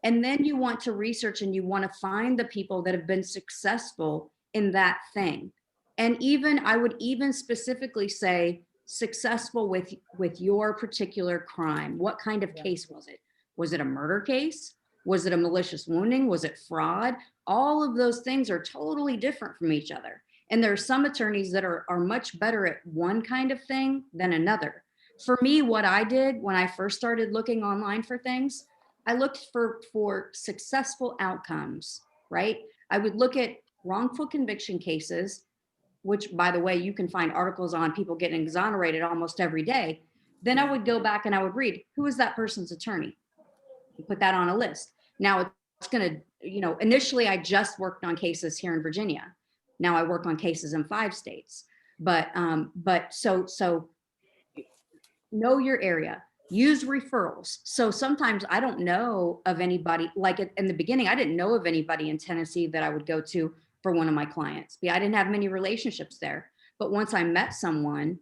And then you want to research and you want to find the people that have been successful in that thing. And I would even specifically say successful with your particular crime. What kind of case was it? Was it a murder case? Was it a malicious wounding? Was it fraud? All of those things are totally different from each other. And there are some attorneys that are much better at one kind of thing than another. For me, what I did when I first started looking online for things, I looked for successful outcomes, right? I would look at wrongful conviction cases, which, by the way, you can find articles on people getting exonerated almost every day. Then I would go back and I would read, who is that person's attorney? And put that on a list. Now it's going to, initially I just worked on cases here in Virginia. Now I work on cases in 5 states. But so know your area. Use referrals. So sometimes I don't know of anybody, like in the beginning, I didn't know of anybody in Tennessee that I would go to for one of my clients. I didn't have many relationships there. But once I met someone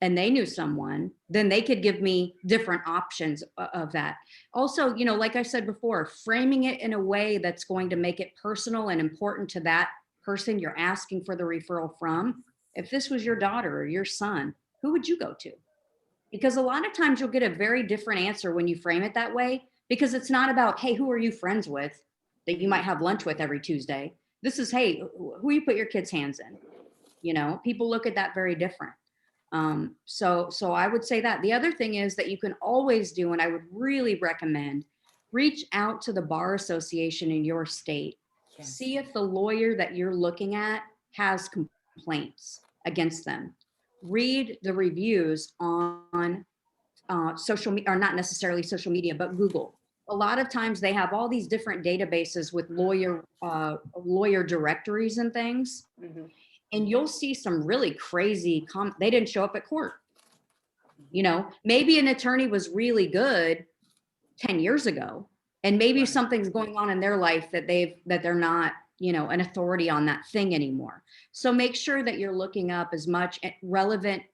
and they knew someone, then they could give me different options of that. Also, like I said before, framing it in a way that's going to make it personal and important to that person you're asking for the referral from. If this was your daughter or your son, who would you go to? Because a lot of times you'll get a very different answer when you frame it that way, because it's not about, hey, who are you friends with that you might have lunch with every Tuesday? This is, hey, who you put your kids' hands in. You know, people look at that very different. So I would say that. The other thing is that you can always do, and I would really recommend, reach out to the bar association in your state. Yes. See if the lawyer that you're looking at has complaints against them. Read the reviews on social media, or not necessarily social media, but Google. A lot of times they have all these different databases with lawyer directories and things. Mhm. And you'll see some really crazy they didn't show up at court. You know, maybe an attorney was really good 10 years ago, and maybe Right. something's going on in their life that they're not, you know, an authority on that thing anymore. So make sure that you're looking up as much relevant,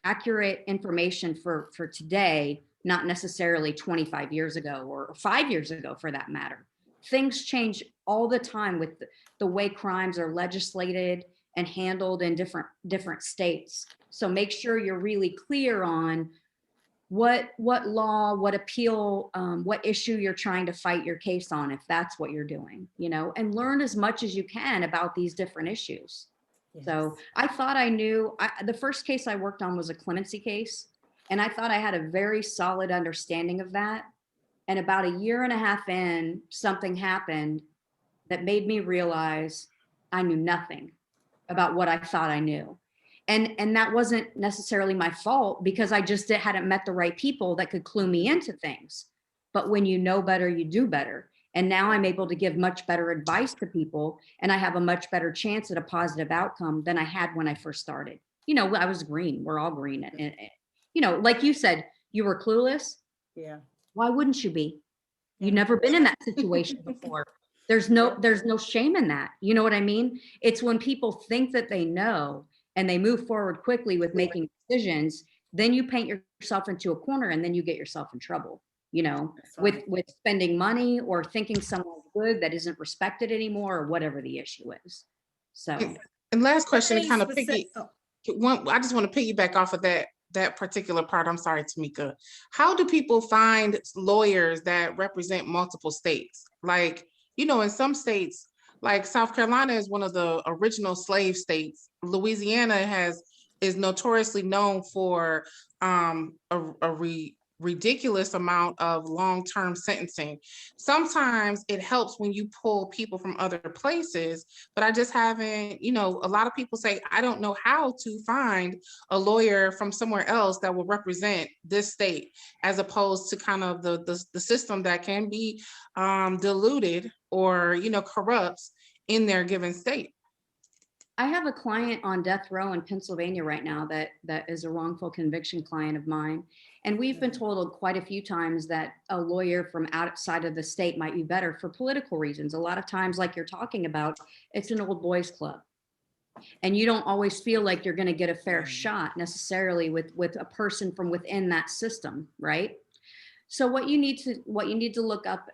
accurate information for today, not necessarily 25 years ago or 5 years ago for that matter. Things change all the time with the way crimes are legislated and handled in different states. So make sure you're really clear on what law, what appeal, what issue you're trying to fight your case on, if that's what you're doing, you know, and learn as much as you can about these different issues. So Yes. I thought I knew, the first case I worked on was a clemency case, and I thought I had a very solid understanding of that. And about a year and a half in, something happened that made me realize I knew nothing about what I thought I knew. And that wasn't necessarily my fault, because I just hadn't met the right people that could clue me into things. But when you know better, you do better. And now I'm able to give much better advice to people, and I have a much better chance at a positive outcome than I had when I first started. You know, I was green. We're all green. And you know, like you said, you were clueless. Yeah. Why wouldn't you be? You've Mhm. never been in that situation before. There's no shame in that. You know what I mean? It's when people think that they know and they move forward quickly with making decisions, then you paint yourself into a corner, and then you get yourself in trouble, you know, That's right. with spending money or thinking someone's good that isn't respected anymore, or whatever the issue is. So And last What question to things kind of specific? Oh, I just want to piggyback off of that particular part. I'm sorry, Tameka. How do people find lawyers that represent multiple states? Like, you know, in some states, like South Carolina is one of the original slave states. Louisiana is notoriously known for ridiculous amount of long-term sentencing. Sometimes it helps when you pull people from other places, but I just haven't, you know, a lot of people say, I don't know how to find a lawyer from somewhere else that will represent this state, as opposed to kind of the system that can be diluted or, you know, corrupts in their given state. I have a client on death row in Pennsylvania right now that is a wrongful conviction client of mine. And we've been told quite a few times that a lawyer from outside of the state might be better for political reasons. A lot of times, like you're talking about, it's an old boys club. And you don't always feel like you're going to get a fair shot necessarily with a person from within that system, right? So what you need to look up,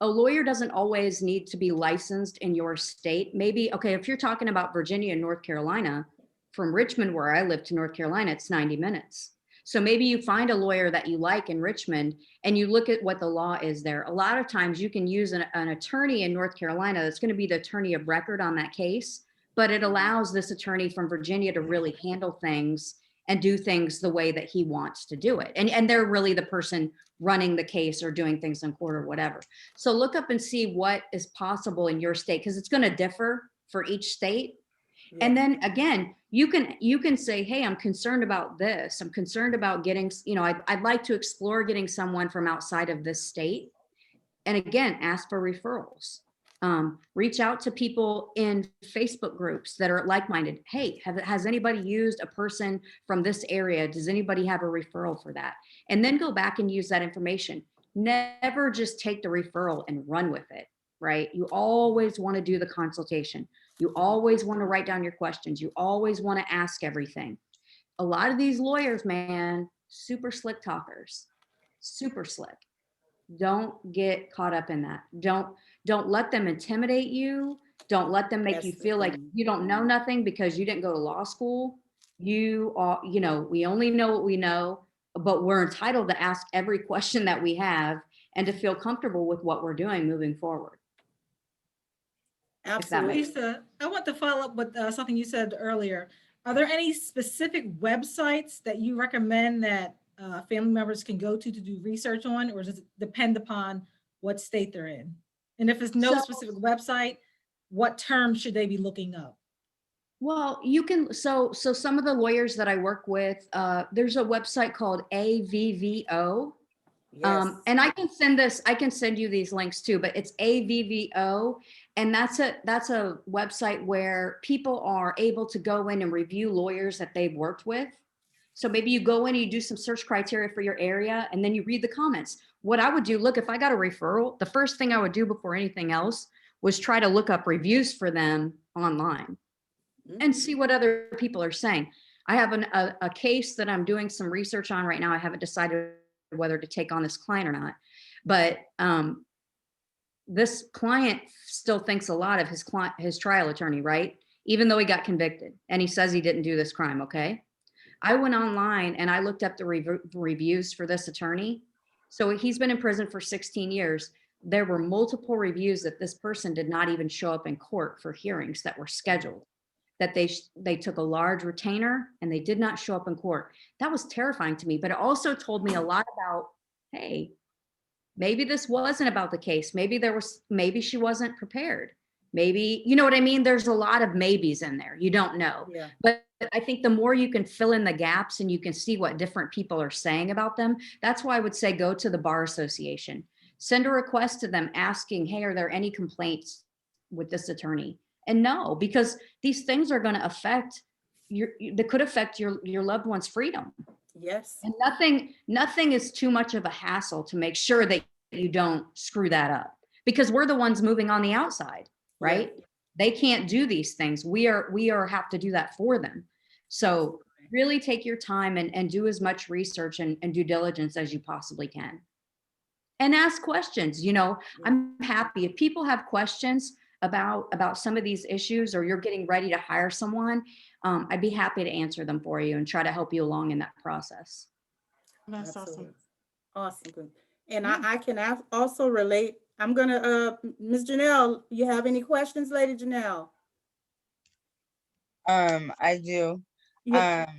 a lawyer doesn't always need to be licensed in your state. Maybe, okay, if you're talking about Virginia and North Carolina, from Richmond, where I live, to North Carolina, it's 90 minutes. So maybe you find a lawyer that you like in Richmond and you look at what the law is there. A lot of times you can use an attorney in North Carolina that's going to be the attorney of record on that case, but it allows this attorney from Virginia to really handle things and do things the way that he wants to do it. And they're really the person running the case or doing things in court or whatever. So look up and see what is possible in your state, because it's going to differ for each state. yeah. And then again, you can say, hey, I'm concerned about this. I'm concerned about getting, you know, I'd like to explore getting someone from outside of this state. And again, ask for referrals. Reach out to people in Facebook groups that are like-minded. Hey, has anybody used a person from this area? Does anybody have a referral for that? And then go back and use that information. Never just take the referral and run with it, right? You always want to do the consultation. You always want to write down your questions. You always want to ask everything. A lot of these lawyers, man, super slick talkers, super slick. Don't get caught up in that. Don't let them intimidate you. Don't let them make That's you the feel like thing. you don't know nothing because you didn't go to law school. you are, we only know what we know, but we're entitled to ask every question that we have and to feel comfortable with what we're doing moving forward. If that Absolutely. makes Lisa, I want to follow up with something you said earlier. Are there any specific websites that you recommend that family members can go to do research on, or does it depend upon what state they're in? And if it's no So- specific website, what terms should they be looking up? Well, you can, so some of the lawyers that I work with, there's a website called AVVO. Yes. And I can send you these links too, but it's AVVO. And that's a website where people are able to go in and review lawyers that they've worked with. So maybe you go in and you do some search criteria for your area, and then you read the comments. What I would do, look, if I got a referral, the first thing I would do before anything else was try to look up reviews for them online and see what other people are saying. I have a case that I'm doing some research on right now. I haven't decided whether to take on this client or not, but this client still thinks a lot of his trial attorney, right? Even though he got convicted and he says he didn't do this crime. Okay. I went online and I looked up the reviews for this attorney. So he's been in prison for 16 years. There were multiple reviews that this person did not even show up in court for hearings that were scheduled, that they took a large retainer and they did not show up in court. That was terrifying to me, but it also told me a lot about, hey, maybe this wasn't about the case. Maybe she wasn't prepared. Maybe, you know what I mean? There's a lot of maybes in there. You don't know. Yeah. But I think the more you can fill in the gaps and you can see what different people are saying about them, that's why I would say go to the Bar Association. Send a request to them asking, hey, are there any complaints with this attorney? And no, because these things are going to affect that could affect your loved one's freedom. Yes. And nothing is too much of a hassle to make sure that you don't screw that up, because we're the ones moving on the outside, right? Yeah. They can't do these things. We have to do that for them. So really take your time and do as much research and due diligence as you possibly can. And ask questions. I'm happy if people have questions about some of these issues, or you're getting ready to hire someone, I'd be happy to answer them for you and try to help you along in that process. That's awesome. Awesome. And I can also relate. I'm gonna, Ms. Janel, you have any questions, Lady Janel? I do. Yeah.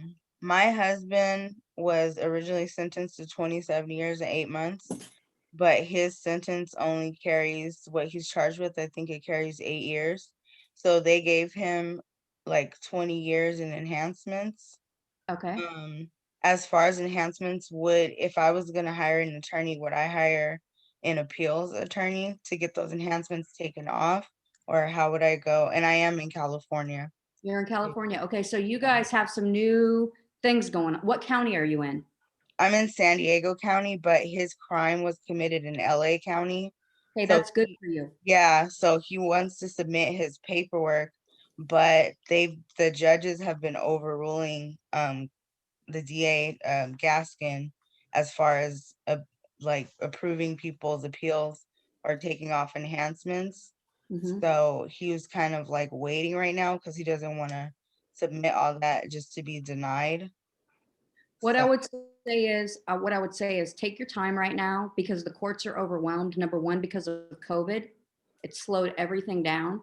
My husband was originally sentenced to 27 years and 8 months, but his sentence only carries what he's charged with. I think it carries 8 years. So they gave him like 20 years in enhancements. Okay. As far as enhancements, if I was going to hire an attorney, would I hire an appeals attorney to get those enhancements taken off, or how would I go? And I am in California. You're in California. Okay. So you guys have some new things going on. What county are you in? I'm in San Diego County, but his crime was committed in LA County. Okay, So that's good for you. Yeah, so he wants to submit his paperwork, but the judges have been overruling the DA Gaskin as far as like approving people's appeals or taking off enhancements. So he was kind of like waiting right now because he doesn't want to submit all that just to be denied. What I would say is take your time right now, because the courts are overwhelmed. Number one, because of COVID, it slowed everything down.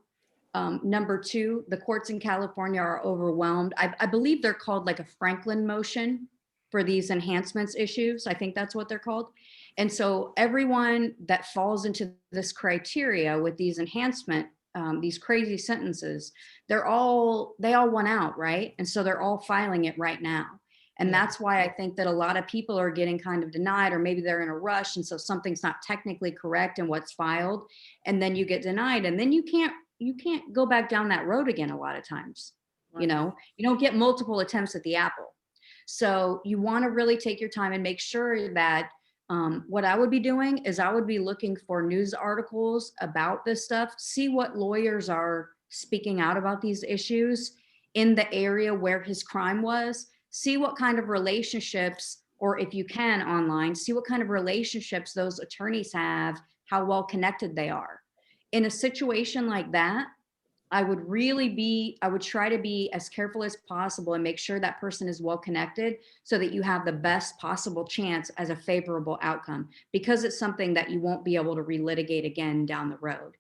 Number two, the courts in California are overwhelmed. I believe they're called like a Franklin motion for these enhancements issues. I think that's what they're called. And so everyone that falls into this criteria with these these crazy sentences, they all won out, right? And so they're all filing it right now. And that's why I think that a lot of people are getting kind of denied, or maybe they're in a rush. And so something's not technically correct in what's filed, and then you get denied, and then you can't go back down that road again a lot of times. Right. You don't get multiple attempts at the apple. So you want to really take your time and make sure that what I would be doing is I would be looking for news articles about this stuff, see what lawyers are speaking out about these issues in the area where his crime was. See what kind of relationships, or if you can online, see what kind of relationships those attorneys have, how well connected they are. In a situation like that, I would try to be as careful as possible and make sure that person is well connected so that you have the best possible chance as a favorable outcome, because it's something that you won't be able to relitigate again down the road.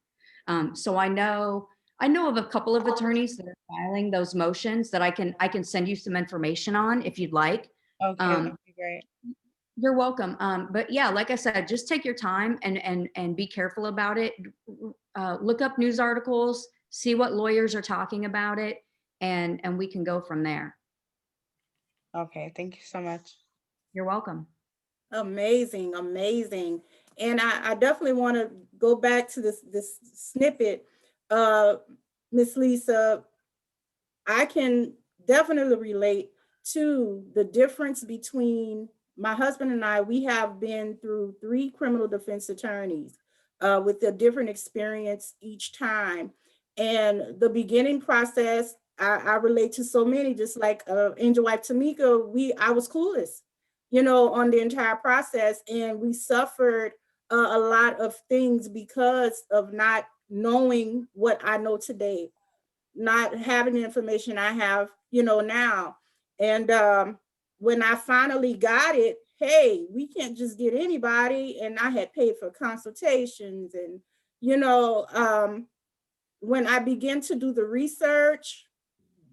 So I know of a couple of attorneys that are filing those motions that I can send you some information on if you'd like. Okay, that'd be great. You're welcome. But yeah, like I said, just take your time and be careful about it. Look up news articles, see what lawyers are talking about it, and we can go from there. Okay, thank you so much. You're welcome. Amazing, amazing. And I definitely want to go back to this snippet. Miss Lisa, I can definitely relate to the difference between my husband and I. We have been through 3 criminal defense attorneys with a different experience each time. And the beginning process, I relate to so many, just like Angel Wife Tameka, I was clueless, on the entire process. And we suffered a lot of things because of not knowing what I know today, not having the information I have, now. And when I finally got it, hey, we can't just get anybody. And I had paid for consultations. And, when I began to do the research,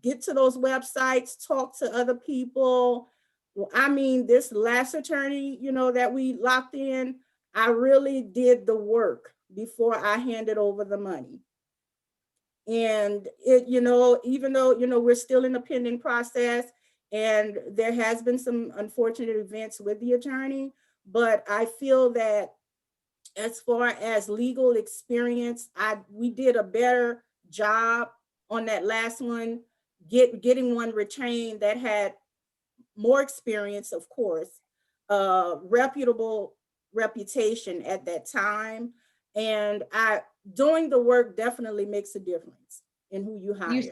get to those websites, talk to other people. Well, I mean, this last attorney, that we locked in, I really did the work before I handed over the money. And it, even though, we're still in the pending process and there has been some unfortunate events with the attorney, but I feel that as far as legal experience, we did a better job on that last one, getting one retained that had more experience, of course, reputable reputation at that time. And doing the work definitely makes a difference in who you hire.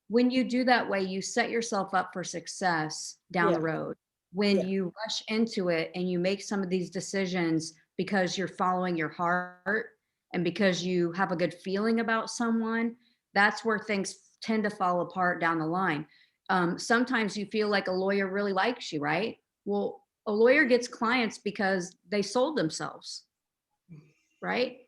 When you do that way, you set yourself up for success down the road. When you rush into it and you make some of these decisions because you're following your heart and because you have a good feeling about someone, that's where things tend to fall apart down the line. Sometimes you feel like a lawyer really likes you, right? Well, a lawyer gets clients because they sold themselves, right?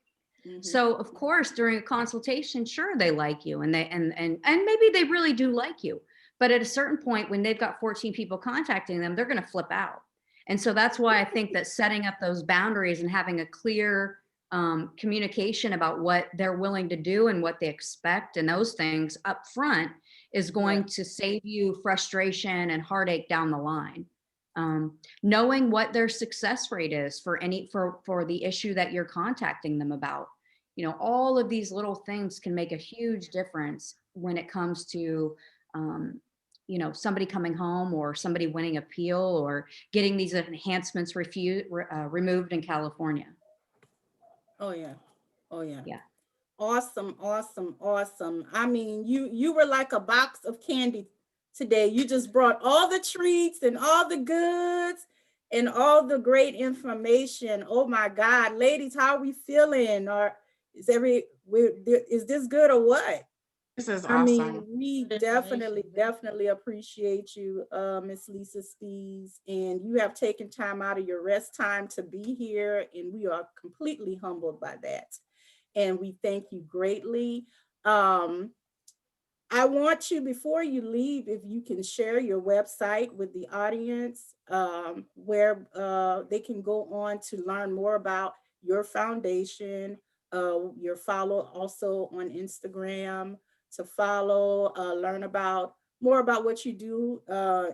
Mm-hmm. So of course, during a consultation, sure, they like you and maybe they really do like you. But at a certain point, when they've got 14 people contacting them, they're going to flip out. And so that's why I think that setting up those boundaries and having a clear communication about what they're willing to do and what they expect and those things up front is going to save you frustration and heartache down the line. Knowing what their success rate is for the issue that you're contacting them about. All of these little things can make a huge difference when it comes to, somebody coming home or somebody winning appeal or getting these enhancements removed in California. Oh yeah. Yeah. Awesome, awesome, awesome. I mean, you were like a box of candy today. You just brought all the treats and all the goods and all the great information. Oh my God, ladies, how are we feeling? Or is this good or what? This is I awesome. mean, we definitely appreciate you, Miss Lisa Spees, and you have taken time out of your rest time to be here, and we are completely humbled by that. And we thank you greatly. I want you, before you leave, if you can share your website with the audience, where they can go on to learn more about your foundation, your follow also on Instagram to follow, learn more about what you do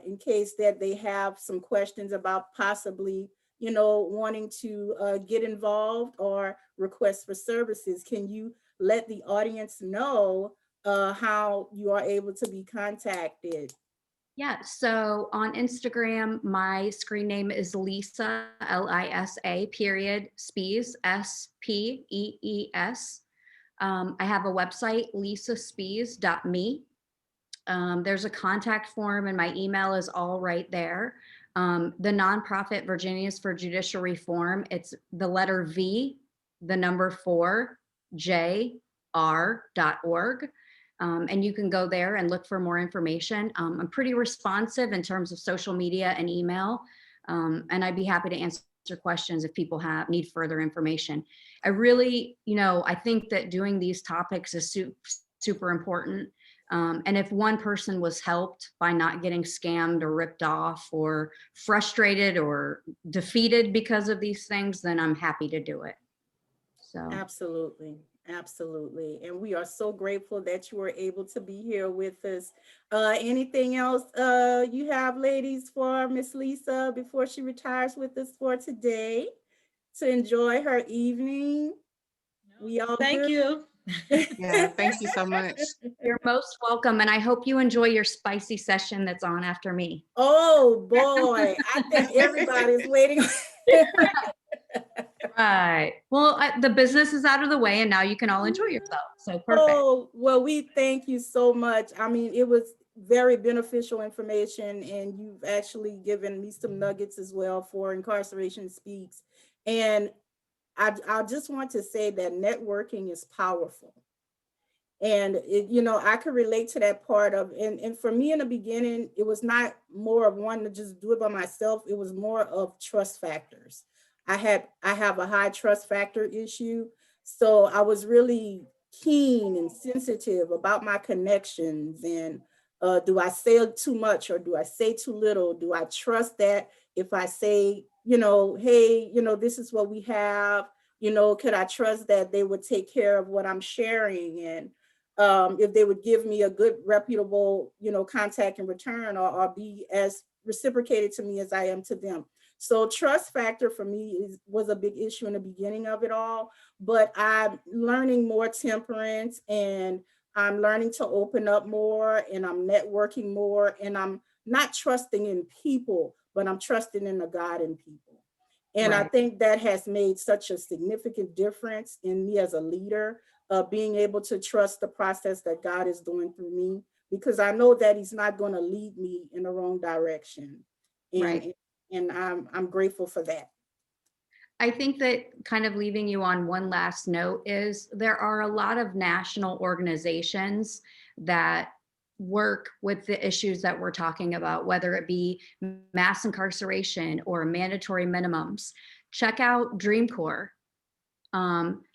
in case that they have some questions about possibly, wanting to get involved or request for services. Can you let the audience know how you are able to be contacted? Yeah, so on Instagram, my screen name is Lisa, Lisa, period, Spees, Spees. I have a website, lisaspees.me. There's a contact form and my email is all right there. The nonprofit Virginians for Judicial Reform, it's the letter V, the number 4, JRRF. nelnel.brunson.org. And you can go there and look for more information. I'm pretty responsive in terms of social media and email, and I'd be happy to answer questions if people need further information. I really, I think that doing these topics is super important. And if one person was helped by not getting scammed or ripped off or frustrated or defeated because of these things, then I'm happy to do it. So Absolutely. Absolutely. And we are so grateful that you were able to be here with us. Anything else you have, ladies, for Miss Lisa before she retires with us for today to enjoy her evening? We all Thank good? you. Yeah, thank you so much. you're most welcome. And I hope you enjoy your spicy session that's on after me. Oh boy, I think everybody's waiting. Right. Well, the business is out of the way and now you can all enjoy yourself. So perfect. Oh, well, we thank you so much. I mean, it was very beneficial information, and you've actually given me some nuggets as well for Incarceration Speaks. And I just want to say that networking is powerful. And I could relate to that part of, and for me in the beginning, it was not more of wanting to just do it by myself. It was more of trust factors. I have a high trust factor issue. So I was really keen and sensitive about my connections, and do I say too much or do I say too little? Do I trust that if I say, hey, this is what we have, could I trust that they would take care of what I'm sharing? And if they would give me a good, reputable, contact in return, or be as reciprocated to me as I am to them. So trust factor for me was a big issue in the beginning of it all, but I'm learning more temperance, and I'm learning to open up more, and I'm networking more, and I'm not trusting in people, but I'm trusting in the God in people. And I Right. think that has made such a significant difference in me as a leader, being able to trust the process that God is doing through me, because I know that he's not going to lead me in the wrong direction. Right. And I'm grateful for that. I think that kind of leaving you on one last note is there are a lot of national organizations that work with the issues that we're talking about, whether it be mass incarceration or mandatory minimums. Check out Dream Corps.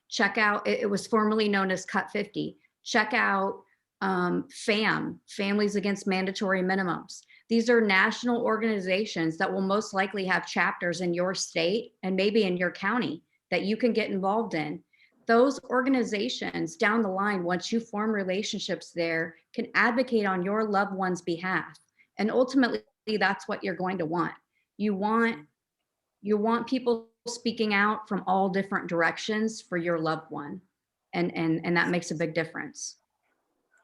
Check out, it was formerly known as Cut 50. Check out Families Against Mandatory Minimums. These are national organizations that will most likely have chapters in your state and maybe in your county that you can get involved in. Those organizations down the line, once you form relationships there, can advocate on your loved one's behalf. And ultimately, that's what you're going to want. You want people speaking out from all different directions for your loved one. And that makes a big difference.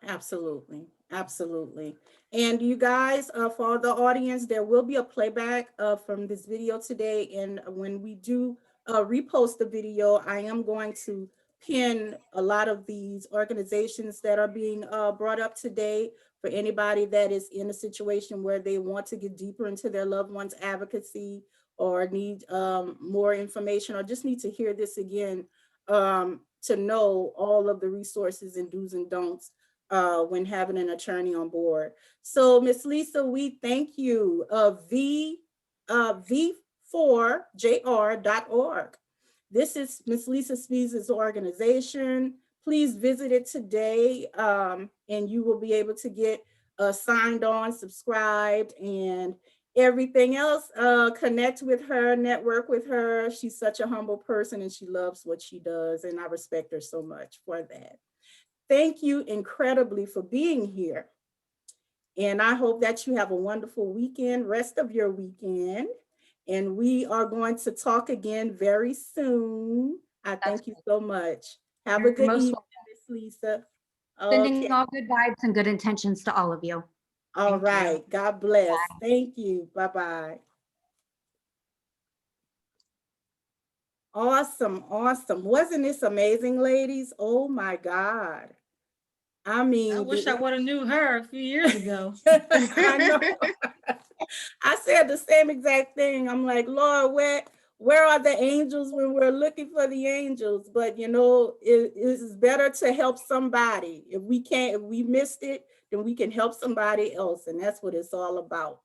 Absolutely. Absolutely. And you guys, for the audience, there will be a playback from this video today. And when we do repost the video, I am going to pin a lot of these organizations that are being brought up today for anybody that is in a situation where they want to get deeper into their loved one's advocacy, or need more information, or just need to hear this again, to know all of the resources and do's and don'ts when having an attorney on board. So Miss Lisa, we thank you. V4JR.org. This is Miss Lisa Spees' organization. Please visit it today, and you will be able to get signed on, subscribed, and everything else. Connect with her, network with her. She's such a humble person, and she loves what she does, and I respect her so much for that. Thank you incredibly for being here. And I hope that you have a wonderful weekend, rest of your weekend. And we are going to talk again very soon. I thank you so much. Have a good evening, Miss Lisa. Sending all good vibes and good intentions to all of you. All Thank right. you. God bless. Bye. Thank you. Bye-bye. Awesome. Awesome. Wasn't this amazing, ladies? Oh my God. I mean, I wish I would have knew her a few years ago. I know. I said the same exact thing. I'm like, Lord, where are the angels when we're looking for the angels? But you know, it is better to help somebody. If we missed it, then we can help somebody else. And that's what it's all about.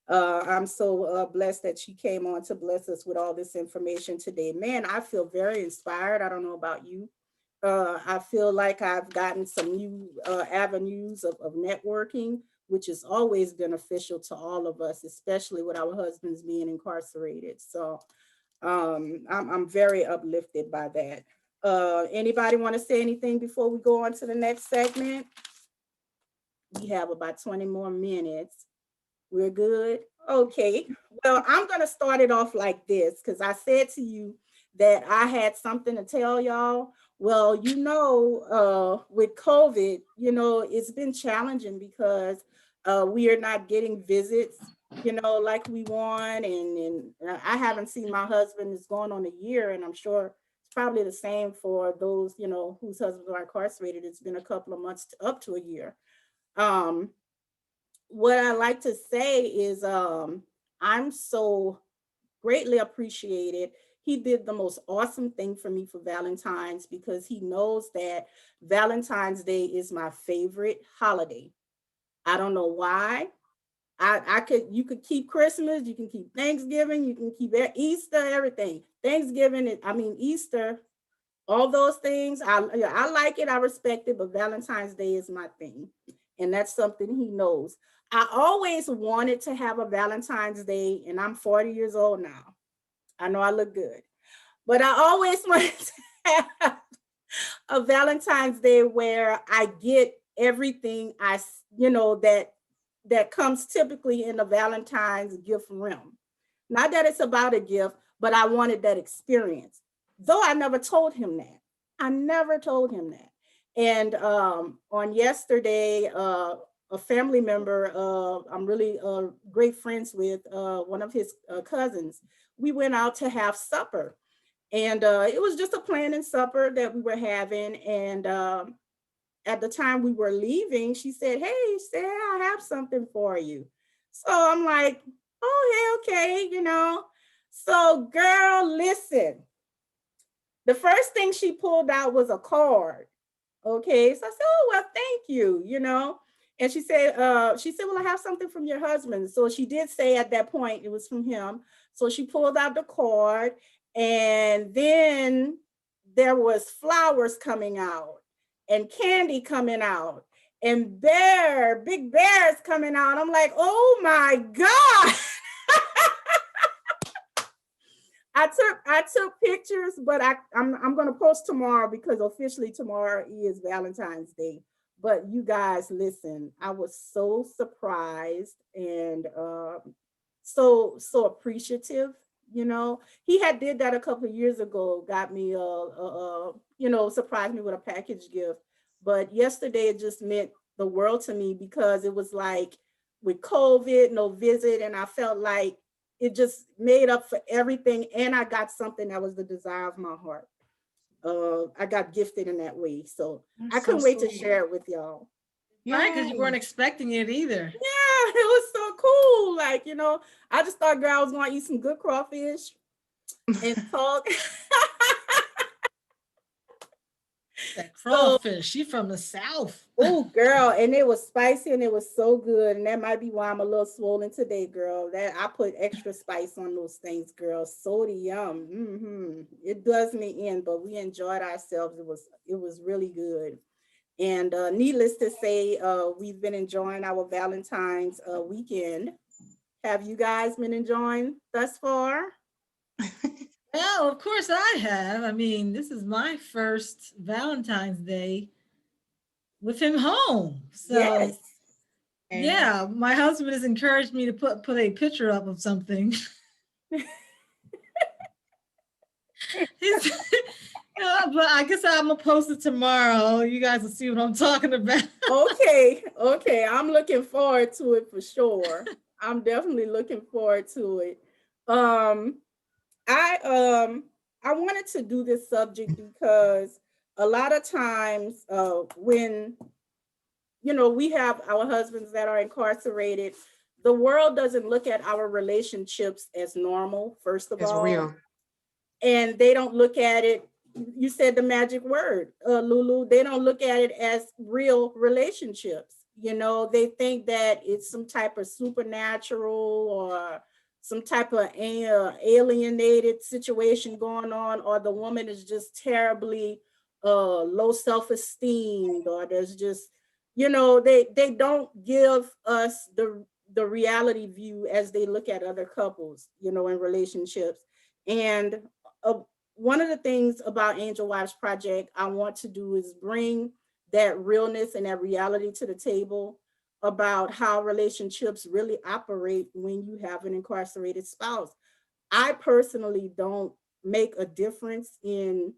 I'm so blessed that she came on to bless us with all this information today. Man, I feel very inspired. I don't know about you. I feel like I've gotten some new avenues of networking, which is always beneficial to all of us, especially with our husbands being incarcerated. So I'm very uplifted by that. Anybody want to say anything before we go on to the next segment? We have about 20 more minutes. We're good. Okay. Well, I'm going to start it off like this because I said to you that I had something to tell y'all. Well, you know, with COVID, you know, it's been challenging because we are not getting visits, you know, like we want. And I haven't seen my husband. It's going on a year, and I'm sure it's probably the same for those, you know, whose husbands are incarcerated. It's been a couple of months to up to a year. What I like to say is I'm so greatly appreciated. He did the most awesome thing for me for Valentine's because he knows that Valentine's Day is my favorite holiday. I don't know why. You could keep Christmas, you can keep Thanksgiving, you can keep Easter, everything. Thanksgiving, Easter, all those things. I like it, I respect it, but Valentine's Day is my thing. And that's something he knows. I always wanted to have a Valentine's Day, and I'm 40 years old now. I know I look good, but I always wanted to have a Valentine's Day where I get everything that comes typically in the Valentine's gift realm. Not that it's about a gift, but I wanted that experience. Though I never told him that. I never told him that. And on yesterday, a family member I'm really great friends with, one of his cousins, we went out to have supper. And it was just a planning supper that we were having. And at the time we were leaving, she said, "Hey, Sarah, I have something for you." So I'm like, "Oh, hey, okay, you know." So, girl, listen. The first thing she pulled out was a card. Okay. So I said, "Oh, well, thank you, you know." And she said, "Well, I have something from your husband." So she did say at that point it was from him. So she pulled out the card, and then there was flowers coming out and candy coming out and big bears coming out. I'm like, "Oh my God." I took pictures, but I'm gonna post tomorrow because officially tomorrow is Valentine's Day. But you guys, listen, I was so surprised and so appreciative. You know, he had did that a couple of years ago, got me surprised me with a package gift. But yesterday it just meant the world to me because it was like with COVID, no visit, and I felt like it just made up for everything. And I got something that was the desire of my heart. I got gifted in that way. So I couldn't wait to share it with y'all. Right, because you weren't expecting it either. Yeah, it was so cool. Like, you know, I just thought, girl, I was going to eat some good crawfish and talk. That crawfish, she from the South. Oh, girl, and it was spicy and it was so good. And that might be why I'm a little swollen today, girl. That I put extra spice on those things, girl. So yum. It does me in, but we enjoyed ourselves. It was really good. And needless to say, we've been enjoying our Valentine's weekend. Have you guys been enjoying thus far? Well, of course I have. I mean, this is my first Valentine's Day with him home. So Yes. yeah, my husband has encouraged me to put a picture up of something. But I guess I'm gonna post it tomorrow. You guys will see what I'm talking about. Okay. I'm looking forward to it for sure. I'm definitely looking forward to it. I wanted to do this subject because a lot of times when we have our husbands that are incarcerated, the world doesn't look at our relationships as normal, first of It's all. real. and they don't look at it. You said the magic word, Lulu. They don't look at it as real relationships. You know, they think that it's some type of supernatural or some type of alienated situation going on, or the woman is just terribly low self-esteem, or there's just, you know, they don't give us the reality view as they look at other couples, you know, in relationships. And uh, one of the things about Angel Wives Project I want to do is bring that realness and that reality to the table about how relationships really operate when you have an incarcerated spouse. I personally don't make a difference in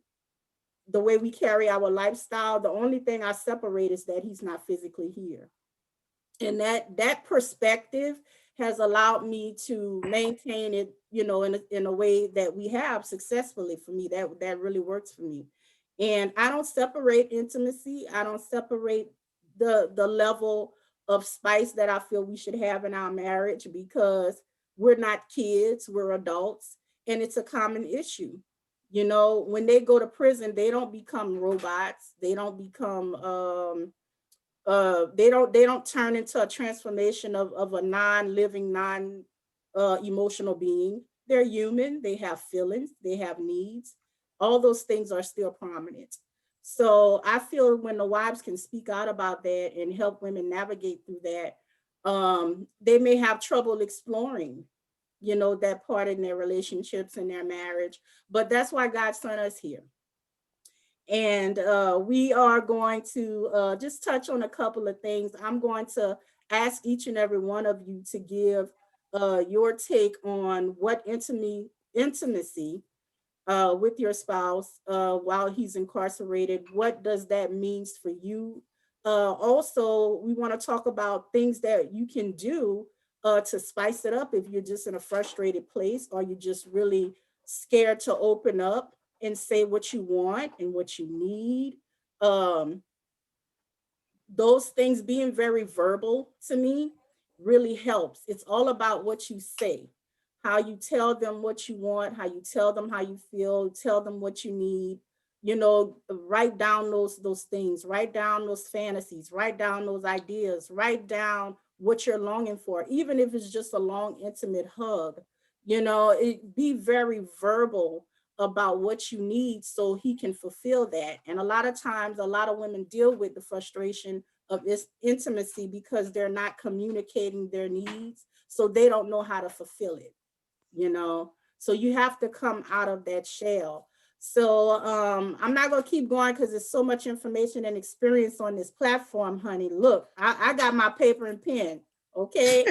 the way we carry our lifestyle. The only thing I separate is that he's not physically here. And that perspective has allowed me to maintain it, you know, in a way that we have successfully. For me, that really works for me. And I don't separate intimacy. I don't separate the level of spice that I feel we should have in our marriage, because we're not kids, we're adults, and it's a common issue. You know, when they go to prison, they don't become robots. They don't become they don't turn into a transformation of a non-living, non emotional being. They're human, they have feelings, they have needs. All those things are still prominent. So I feel when the wives can speak out about that and help women navigate through that, they may have trouble exploring, you know, that part in their relationships and their marriage. But that's why God sent us here. And we are going to just touch on a couple of things. I'm going to ask each and every one of you to give your take on what intimacy with your spouse while he's incarcerated. What does that means for you? Also, we want to talk about things that you can do to spice it up if you're just in a frustrated place, or you're just really scared to open up and say what you want and what you need. Um, those things, being very verbal to me, really helps. It's all about what you say, how you tell them what you want, how you tell them how you feel, tell them what you need. You know, write down those things, write down those fantasies, write down those ideas, write down what you're longing for, even if it's just a long, intimate hug. You know, be very verbal about what you need so he can fulfill that. And a lot of times, a lot of women deal with the frustration of this intimacy because they're not communicating their needs, so they don't know how to fulfill it, you know. So you have to come out of that shell. So I'm not gonna keep going because there's so much information and experience on this platform, honey. Look, I got my paper and pen, okay?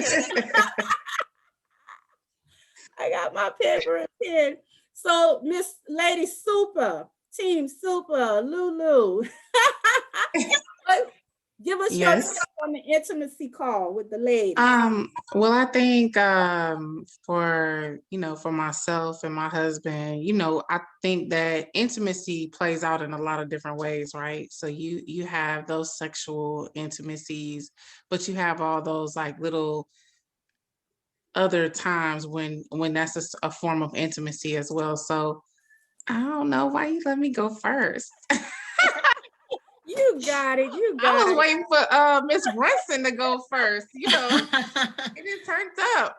I got my paper and pen. So Miss Lady Super, Team Super, Lulu, give us your Yes. take on the intimacy call with the lady. Well, I think for for myself and my husband, I think that intimacy plays out in a lot of different ways, right? So you have those sexual intimacies, but you have all those like little other times when that's a form of intimacy as well. So I don't know why you let me go first. You got it. You I got was it. waiting for Miss Brunson to go first. It is turned up.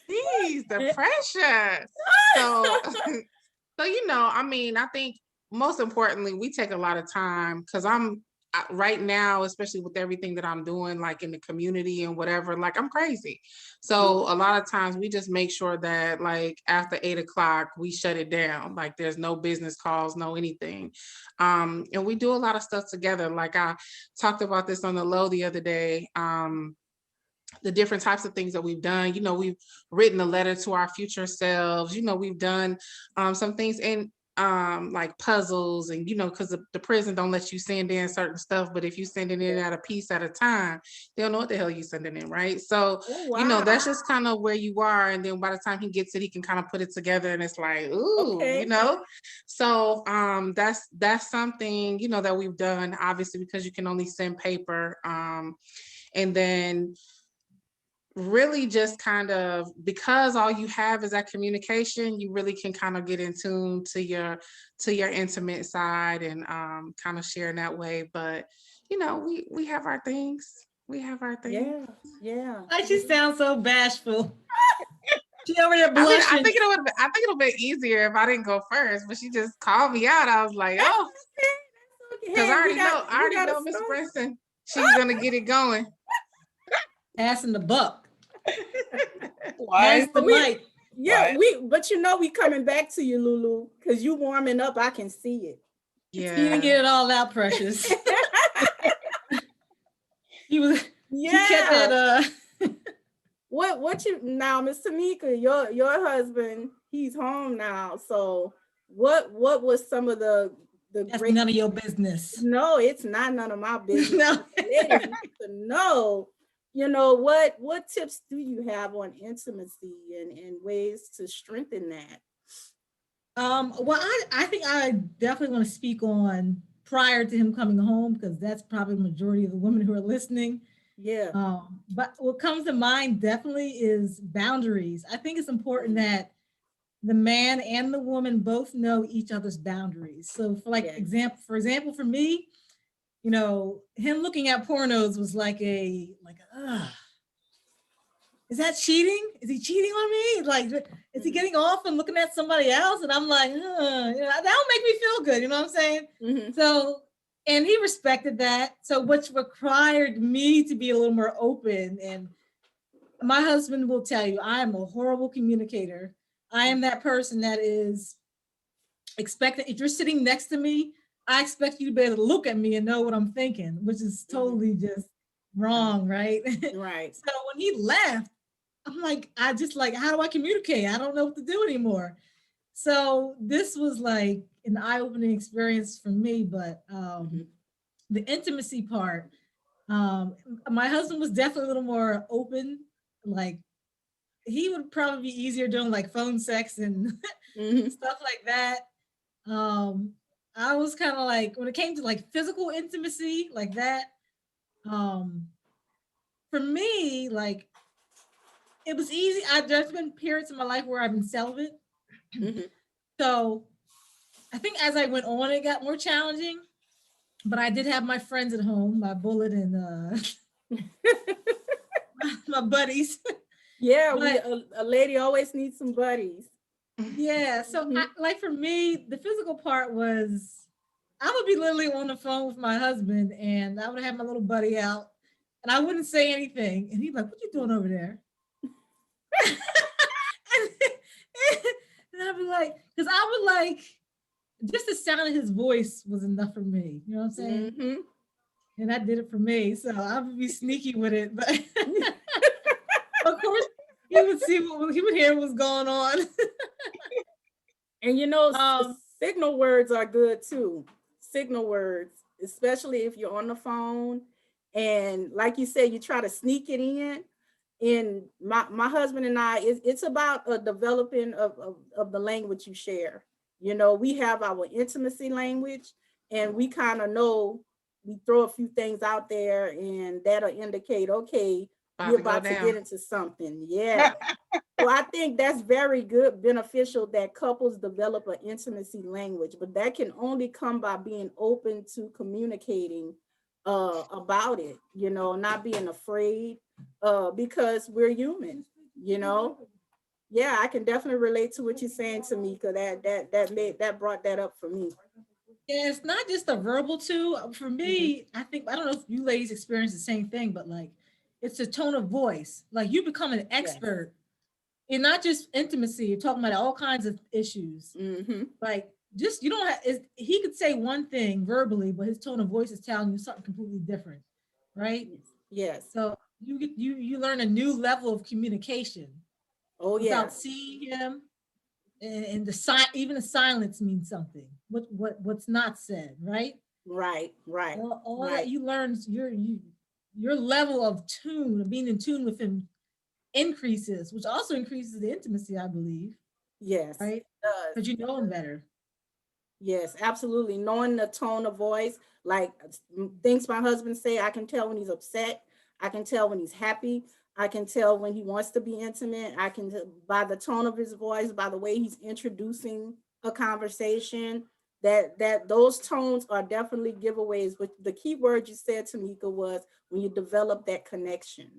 Geez, the pressure. So, I mean, I think most importantly, we take a lot of time because right now, especially with everything that I'm doing, like in the community and whatever, like I'm crazy. So a lot of times we just make sure that like after 8 o'clock, we shut it down. Like there's no business calls, no anything. And we do a lot of stuff together. Like I talked about this on the low the other day. The different types of things that we've done. We've written a letter to our future selves. We've done some things in like puzzles and, because the prison don't let you send in certain stuff. But if you send it in at a piece at a time, they'll know what the hell you sending in, right? So, Oh, wow. that's just kind of where you are. And then by the time he gets it, he can kind of put it together and it's like, ooh, Okay. So that's something, that we've done, obviously, because you can only send paper. And then really just kind of, because all you have is that communication, you really can kind of get in tune to your intimate side and kind of share in that way. But you know, we have our things. We have our things. Yeah. I just sound so bashful. She over there I mean, blushing. I think it'll be easier if I didn't go first, but she just called me out. I was like, oh, because I already know Miss Brunson. She's gonna get it going. Passing the buck. Why? Pass the mic. Yeah, but you know we coming back to you, Lulu, because you warming up. I can see it. Yeah. You didn't get it all out, Precious. She kept it What you now, Miss Tameka, your husband, he's home now. So what was some of the that's none of your business. No, it's not none of my business. No. Ladies need to know, you know, what tips do you have on intimacy and ways to strengthen that? Well, I think I definitely want to speak on prior to him coming home, because that's probably the majority of the women who are listening. Yeah. But what comes to mind definitely is boundaries. I think it's important that the man and the woman both know each other's boundaries. So for example, for me, you know, him looking at pornos was like is that cheating? Is he cheating on me? Like, is he getting off and looking at somebody else? And I'm like, you know, that'll make me feel good. You know what I'm saying? Mm-hmm. So, and he respected that. So, which required me to be a little more open. And my husband will tell you, I am a horrible communicator. I am that person that is expecting, if you're sitting next to me, I expect you to be able to look at me and know what I'm thinking, which is totally just wrong, right? Right. So when he left, I'm like, how do I communicate? I don't know what to do anymore. So this was like an eye-opening experience for me, but the intimacy part, my husband was definitely a little more open. Like, he would probably be easier doing like phone sex and stuff like that. I was kind of like, when it came to like physical intimacy like that, for me, like, it was easy. There's been periods in my life where I've been celibate. So I think as I went on, it got more challenging, but I did have my friends at home, my bullet and my buddies. Yeah, a lady always needs some buddies. Yeah, so like for me, the physical part was, I would be literally on the phone with my husband and I would have my little buddy out and I wouldn't say anything. And he'd be like, what you doing over there? And I'd be like, because I would like, just the sound of his voice was enough for me. You know what I'm saying? And that did it for me. So I would be sneaky with it. But of course, he would hear what was going on. And you know, signal words are good too. Signal words, especially if you're on the phone. And like you said, you try to sneak it in. And my husband and I, it's about a developing of the language you share. You know, we have our intimacy language and we kind of know, we throw a few things out there and that'll indicate, okay, you're about to get into something. Yeah. So I think that's very good, beneficial that couples develop an intimacy language, but that can only come by being open to communicating about it, you know, not being afraid, because we're human, you know. Yeah, I can definitely relate to what you're saying, Tameka. That brought that up for me. Yeah, it's not just a verbal too. For me, I don't know if you ladies experience the same thing, but like, it's a tone of voice. Like, you become an expert in not just intimacy. You're talking about all kinds of issues. Like, just, you don't have, he could say one thing verbally, but his tone of voice is telling you something completely different, right? Yes. So you learn a new level of communication. Oh, without seeing him, and even the silence means something. What's not said, right? Right. All that you learn, your level of being in tune with him increases, which also increases the intimacy, I believe. Yes. Right? Because you know him better. Yes, absolutely. Knowing the tone of voice, like things my husband say, I can tell when he's upset. I can tell when he's happy. I can tell when he wants to be intimate. I can by the tone of his voice, by the way he's introducing a conversation, that those tones are definitely giveaways. But the key word you said, Tameka, was when you develop that connection.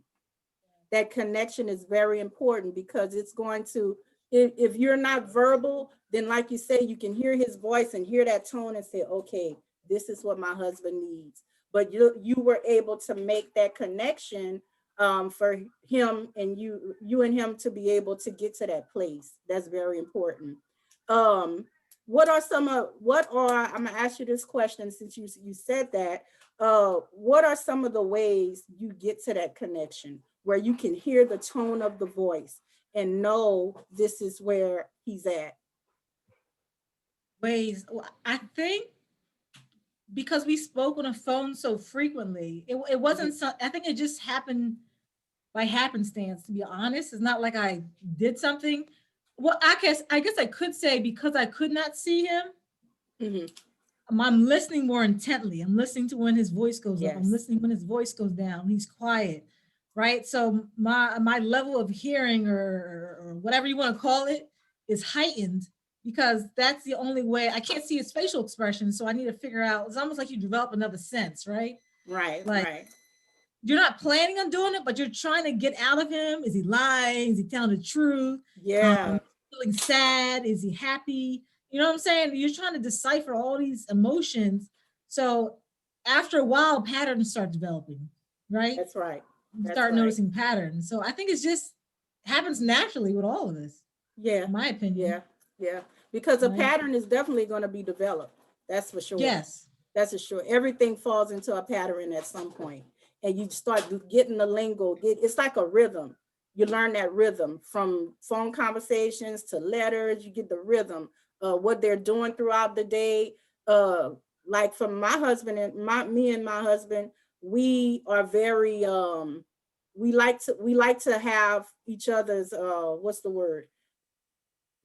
That connection is very important because it's going to, if you're not verbal, then like you say, you can hear his voice and hear that tone and say, okay, this is what my husband needs. But you were able to make that connection for him, and you and him to be able to get to that place. That's very important. What are I'm gonna ask you this question since you said that. What are some of the ways you get to that connection where you can hear the tone of the voice and know this is where he's at? Ways, I think because we spoke on the phone so frequently, it wasn't so, I think it just happened by happenstance, to be honest. It's not like I did something. Well, I guess I could say because I could not see him, I'm listening more intently. I'm listening to when his voice goes up. I'm Yes. listening when his voice goes down. He's quiet, right? So my level of hearing or whatever you want to call it is heightened because that's the only way. I can't see his facial expression, so I need to figure out. It's almost like you develop another sense, right? Right, Like, right. you're not planning on doing it, but you're trying to get out of him. Is he lying? Is he telling the truth? Yeah. Feeling sad? Is he happy? You know what I'm saying? You're trying to decipher all these emotions. So after a while, patterns start developing, right? That's right. You That's start right. noticing patterns. So I think it's just happens naturally with all of us, Yeah. in my opinion. Yeah. Yeah. Because a Right. pattern is definitely going to be developed. That's for sure. Yes. That's for sure. Everything falls into a pattern at some point, and you start getting the lingo. It's like a rhythm. You learn that rhythm from phone conversations to letters. You get the rhythm of what they're doing throughout the day. Like from my husband and me and my husband, we are very we like to have each other's what's the word?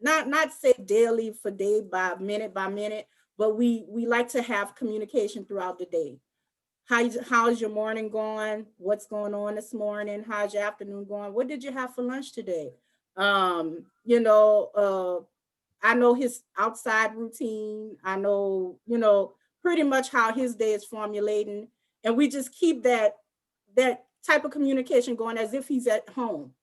Not say daily for day by minute, but we like to have communication throughout the day. How's your morning going? What's going on this morning? How's your afternoon going? What did you have for lunch today? I know his outside routine. I know, pretty much how his day is formulating. And we just keep that type of communication going as if he's at home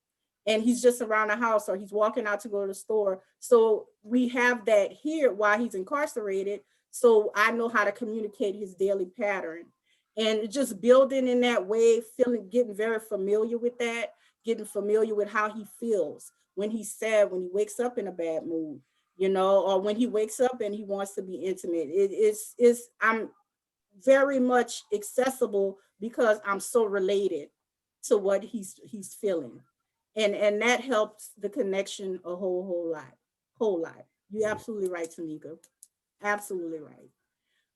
and he's just around the house or he's walking out to go to the store. So we have that here while he's incarcerated. So I know how to communicate his daily pattern and just building in that way, getting very familiar with that, getting familiar with how he feels when he's sad, when he wakes up in a bad mood, or when he wakes up and he wants to be intimate. I'm very much accessible because I'm so related to what he's feeling. And that helps the connection a whole lot. You're absolutely right, Tameka. Absolutely right.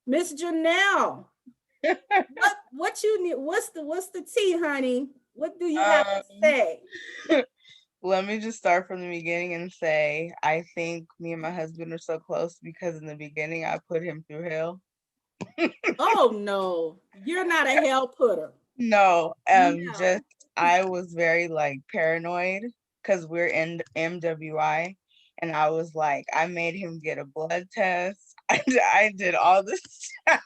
Miss Janelle, what you need? What's the tea, honey? What do you have to say? Let me just start from the beginning and say I think me and my husband are so close because in the beginning I put him through hell. Oh no, you're not a hell putter. No, No. just I was very like paranoid because we're in MWI, and I was like, I made him get a blood test. I did all this stuff.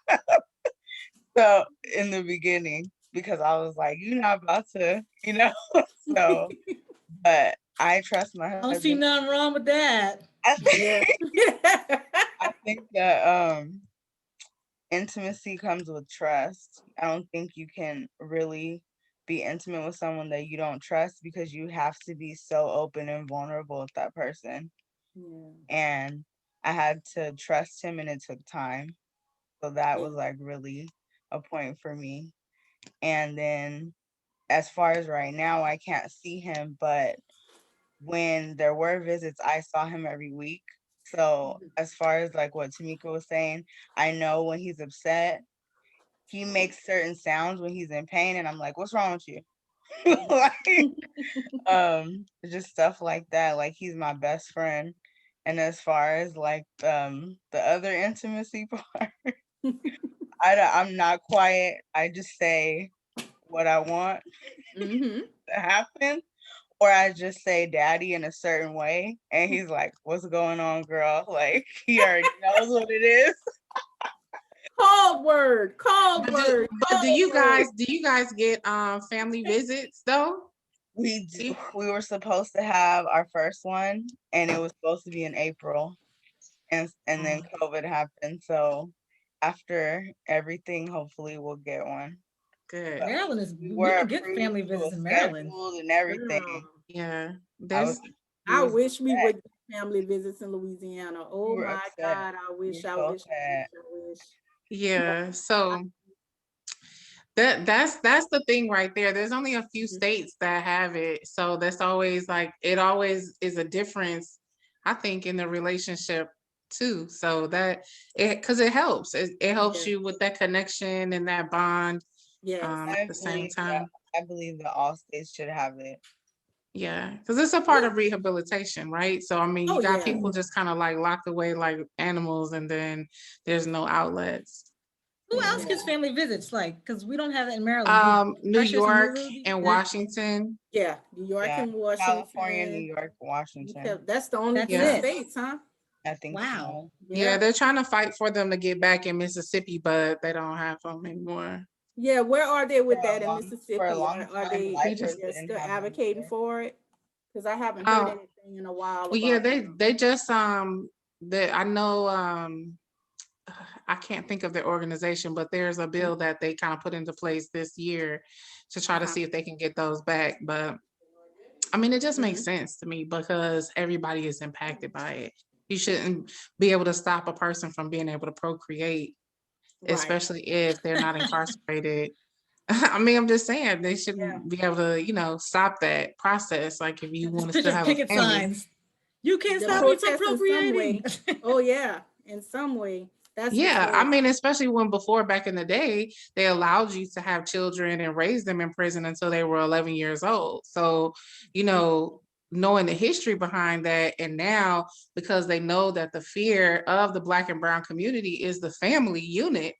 So in the beginning, because I was like, you're not about to, so, but I trust my husband. I don't see nothing wrong with that. I think, Yeah. I think that intimacy comes with trust. I don't think you can really be intimate with someone that you don't trust because you have to be so open and vulnerable with that person. Yeah. And I had to trust him and it took time. So that was Yeah. like really a point for me. And then as far as right now, I can't see him, but when there were visits, I saw him every week. So as far as like what Tameka was saying, I know when he's upset, he makes certain sounds when he's in pain, and I'm like, what's wrong with you? Like, just stuff like that. Like, he's my best friend. And as far as like the other intimacy part, I'm not quiet. I just say what I want. Mm-hmm. to happen, or I just say daddy in a certain way, and he's like, "What's going on, girl?" Like he already knows what it is. Cold word, cold But word, do cold you word. guys get family visits though? We do. We were supposed to have our first one, and it was supposed to be in April, and then COVID happened. So after everything, hopefully we'll get one. Good. But Maryland is, we we were can get approved family to a visits in Maryland. scheduled and everything. Girl, Yeah. I was, There's we I was wish we upset. would get family visits in Louisiana. We Oh were my upset. God, I We wish, were I so wish, I wish, sad. I wish. yeah. So that's the thing right there. There's only a few states that have it. So that's always like it always is a difference, I think, in the relationship too. So that it because it helps. It helps Yeah. you with that connection and that bond Yes. at the same time. I believe that all states should have it. Yeah, because it's a part of rehabilitation, right? So I mean, Oh you got yeah. people just kind of like locked away like animals, and then there's no outlets. Who Yeah. else gets family visits? Like, because we don't have it in Maryland. New Precious and York Lulu, and Washington. Yeah. New York Yeah, and California, New Washington. York, Washington. That's the only That's two Yeah. it. states, huh? I think Wow. so. Yeah, Yeah. they're trying to fight for them to get back in Mississippi, but they don't have them anymore. Yeah. Where are they with that in For a Mississippi? long Are time, they They just lifers didn't still have them advocating either. for it? Because I haven't heard oh anything in a while well, yeah, about. they just that I know I can't think of their organization, but there's a bill that they kind of put into place this year to try to Uh-huh. see if they can get those back. But I mean, it just makes Mhm. sense to me because everybody is impacted by it. You shouldn't be able to stop a person from being able to procreate, Right. especially if they're not incarcerated. I mean, I'm just saying they Yeah. shouldn't be able to, stop that process. Like if you want to still Just have a picket family. signs. You can't The stop me from protest in some procreating. way. Oh yeah, in some way. That's for Yeah, I sure. mean, especially when before back in the day, they allowed you to have children and raise them in prison until they were 11 years old. So, knowing the history behind that, and now because they know that the fear of the Black and Brown community is the family unit,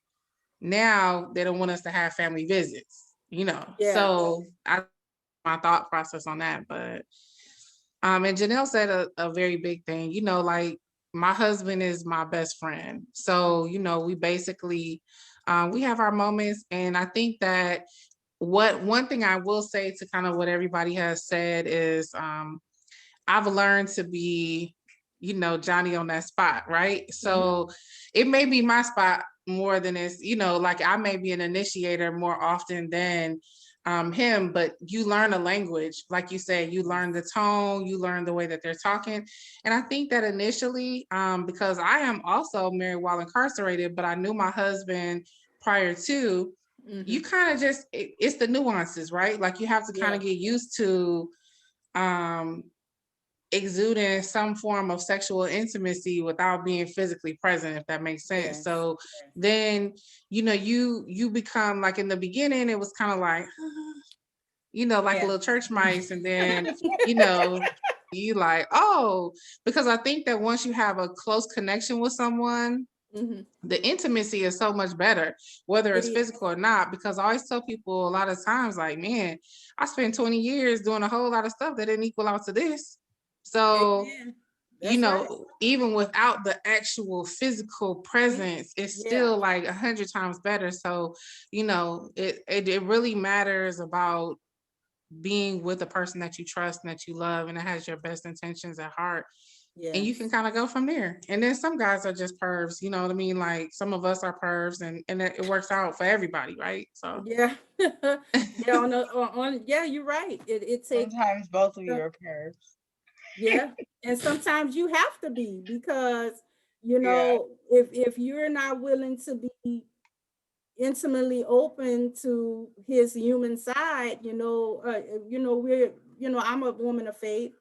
now they don't want us to have family visits. Yeah. So I my thought process on that, but and Janelle said a very big thing, like my husband is my best friend. So, we basically we have our moments. And I think that one thing I will say to kind of what everybody has said is I've learned to be, Johnny on that spot, right? So it may be my spot more than it's, like I may be an initiator more often than him, but you learn a language. Like you said, you learn the tone, you learn the way that they're talking. And I think that initially, because I am also married while incarcerated, but I knew my husband prior to, you kind of just, it's the nuances, right? Like you have to kind Yeah. of get used to, um, exuding some form of sexual intimacy without being physically present, if that makes sense. Yes. So Yes. then you become like in the beginning it was kind of like like Yeah. little church mice, and then you know you like, oh, because I think that once you have a close connection with someone, Mhm. the intimacy is so much better, whether It it's is. physical or not. Because I always tell people a lot of times, like, man, I spent 20 years doing a whole lot of stuff that didn't equal out to this. So, Amen. That's right. even without the actual physical presence, it's Yeah. still like 100 times better. So, it really matters about being with a person that you trust and that you love and that has your best intentions at heart, and you can Yes. kind of go from there. And then some guys are just pervs, you know what I mean? Like some of us are pervs, and it works out for everybody, right? So Yeah. Yeah. Yeah, you're right. It takes. Sometimes both of you are pervs. Yeah. And sometimes you have to be because Yeah. if you're not willing to be intimately open to his human side, we're, I'm a woman of faith,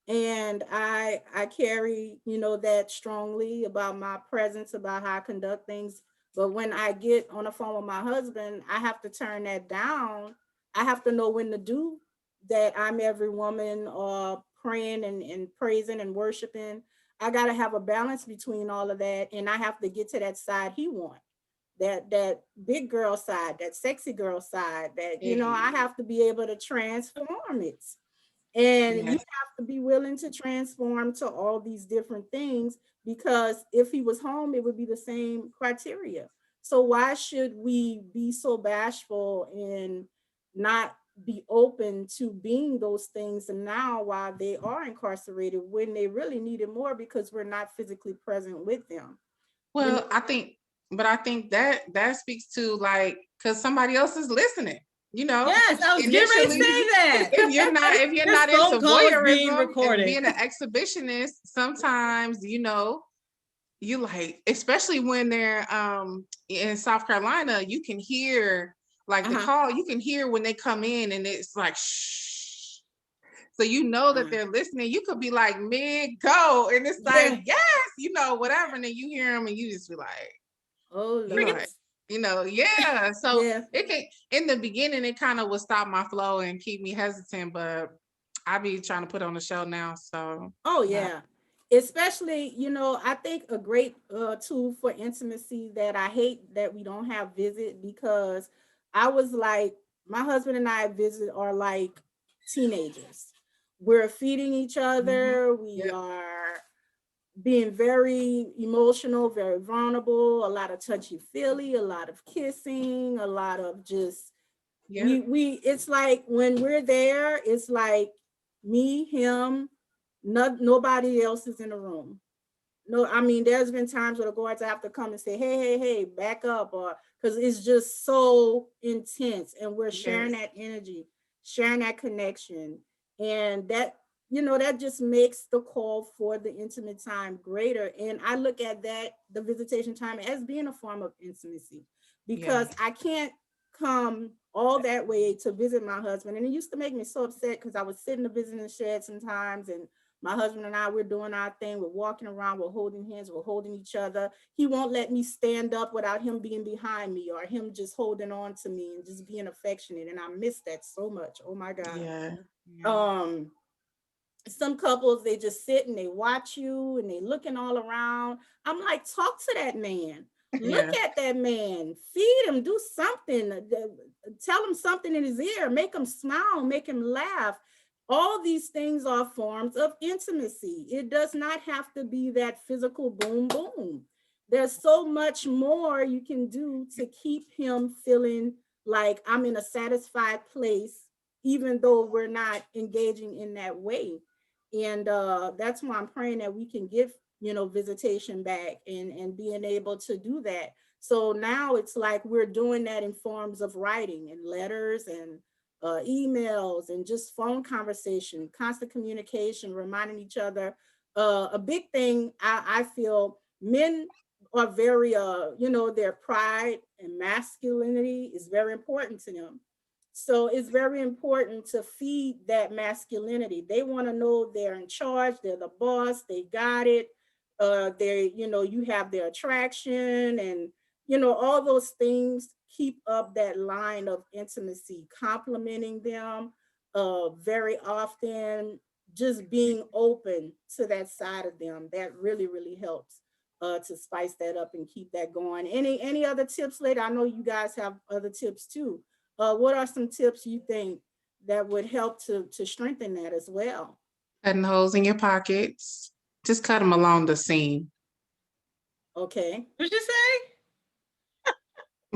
and I carry, that strongly about my presence, about how I conduct things. But when I get on the phone with my husband, I have to turn that down. I have to know when to do that. I'm every woman, praying and praising and worshiping. I got to have a balance between all of that, and I have to get to that side he wants. that big girl side, that sexy girl side, that, you know, I have to be able to transform it. And you Yes. have to be willing to transform to all these different things, because if he was home, it would be the same criteria. So why should we be so bashful and not be open to being those things, and now while they are incarcerated, when they really need it more because we're not physically present with them. You know, Well, I think that speaks to like, because somebody else is listening, you know, Yes, I was getting ready to initially, say that. if you're This not phone into call is being voyeurism and recorded. being an exhibitionist, sometimes, you know, you like, especially when they're in South Carolina, you can hear like the call, you can hear when they come in and it's like shh. So you know that they're listening. You could be like mid go and it's like, yes, you know, whatever. And then you hear them and you just be like, oh you Lord. like, you know, yeah. So Yeah. it can, in the beginning, it kind of would stop my flow and keep me hesitant, but I be trying to put on the show now. So Oh yeah. Especially, you know, I think a great tool for intimacy that I hate that we don't have visit, because I was like, my husband and I visit are like teenagers. We're feeding each other, we yeah, are being very emotional, very vulnerable, a lot of touchy feely, a lot of kissing, a lot of just yeah, we it's like when we're there, it's like me, him, nobody else is in the room. No, I mean, there's been times where the guards have to come and say, hey, back up, or because it's just so intense, and we're sharing yes, that energy, sharing that connection. And that, you know, that just makes the call for the intimate time greater. And I look at that, the visitation time, as being a form of intimacy, yeah, because I can't come all that way to visit my husband. And it used to make me so upset because I would sit in the visiting shed sometimes, and my husband and I, we're doing our thing. We're walking around, we're holding hands, we're holding each other. He won't let me stand up without him being behind me, or him just holding on to me and just being affectionate. And I miss that so much. Oh my God. yeah, yeah. Um, some couples, they just sit and they watch you and they looking all around. I'm like, talk to that man. Look Yeah. at that man. Feed him. Do something. Tell him something in his ear. Make him smile. Make him laugh. All these things are forms of intimacy. It does not have to be that physical boom, boom. There's so much more you can do to keep him feeling like I'm in a satisfied place, even though we're not engaging in that way. And that's why I'm praying that we can get, you know, visitation back, and being able to do that. So now it's like we're doing that in forms of writing and letters and emails and just phone conversation, constant communication, reminding each other. A big thing I feel, men are very you know, their pride and masculinity is very important to them. So it's very important to feed that masculinity. They want to know they're in charge, they're the boss, they got it. They, you know, you have their attraction, and, you know, all those things keep up that line of intimacy, complimenting them very often, just being open to that side of them. That really, really helps to spice that up and keep that going. Any other tips later? I know you guys have other tips too. What are some tips you think that would help to strengthen that as well? Cutting holes in your pockets. Just cut them along the seam. Okay, What'd you say?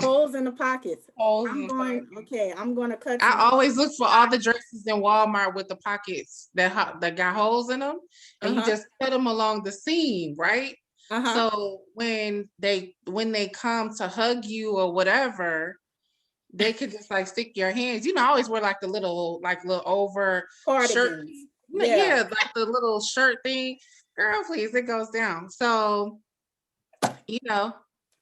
holes in the pockets. Holes in I'm the going. pocket. Okay, I'm going to cut I some. always look for all the dresses in Walmart with the pockets that got holes in them, and you Uh-huh. just cut them along the seam, right? Uh-huh. So when they come to hug you or whatever, they could just like stick your hands. You know, I always wear like the little over shirt. Cardigans. Yeah. Yeah, like the little shirt thing. Girl, please, it goes down. So, you know,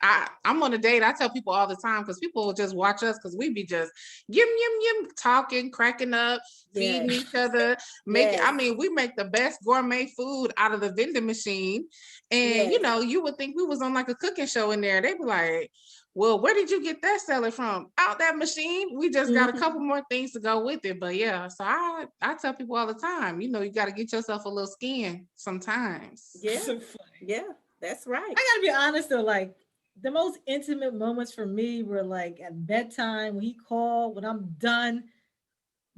I'm on a date. I tell people all the time because people will just watch us because we be just yim yim yim talking, cracking up, feeding Yes. each other, making. I Yes. mean, we make the best gourmet food out of the vending machine, and you Yes. know, you would think we was on like a cooking show in there. They'd be like, "Well, where did you get that salad from? Out that machine? We just got a couple Mhm. more things to go with it." But yeah, so I tell people all the time, you know, you got to get yourself a little skin sometimes. Yeah. So funny. Yeah. That's right. I gotta be honest though, like the most intimate moments for me were like at bedtime when he called, when I'm done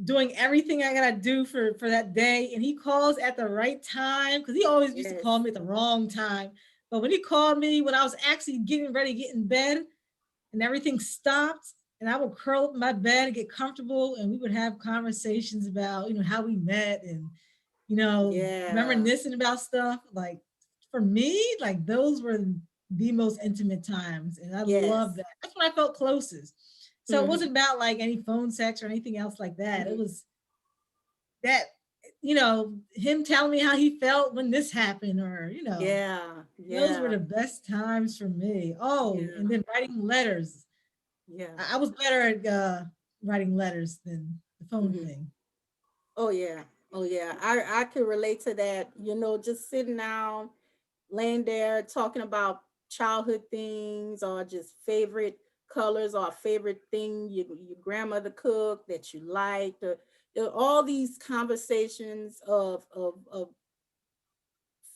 doing everything I gotta do for that day, and he calls at the right time because he always used to Yes. call me at the wrong time. But when he called me when I was actually getting ready to get in bed and everything stopped, and I would curl up in my bed and get comfortable, and we would have conversations about how we met and Yeah. reminiscing about stuff. Like for me, like those were the most intimate times, and I love Yes. that. That's when I felt closest. So it Hmm. wasn't about like any phone sex or anything else like that. It Hmm. was that him telling me how he felt when this happened, or Yeah. those were Yeah. the best times for me. Oh, and Yeah. then writing letters. Yeah. I was better at writing letters than the phone Hmm. thing. Oh yeah. Oh yeah. I could relate to that. Just sitting down, laying there, talking about childhood things or just favorite colors or favorite thing your grandmother cooked that you liked. Or, all these conversations of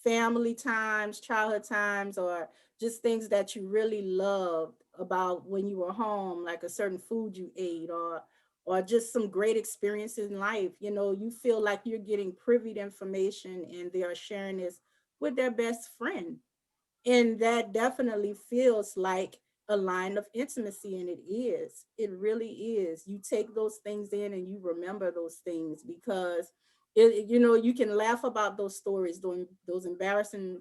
family times, childhood times, or just things that you really loved about when you were home, like a certain food you ate, or just some great experiences in life. You feel like you're getting privy to information and they are sharing this with their best friend. And that definitely feels like a line of intimacy, and it is. It really is. You take those things in and you remember those things because you can laugh about those stories, those embarrassing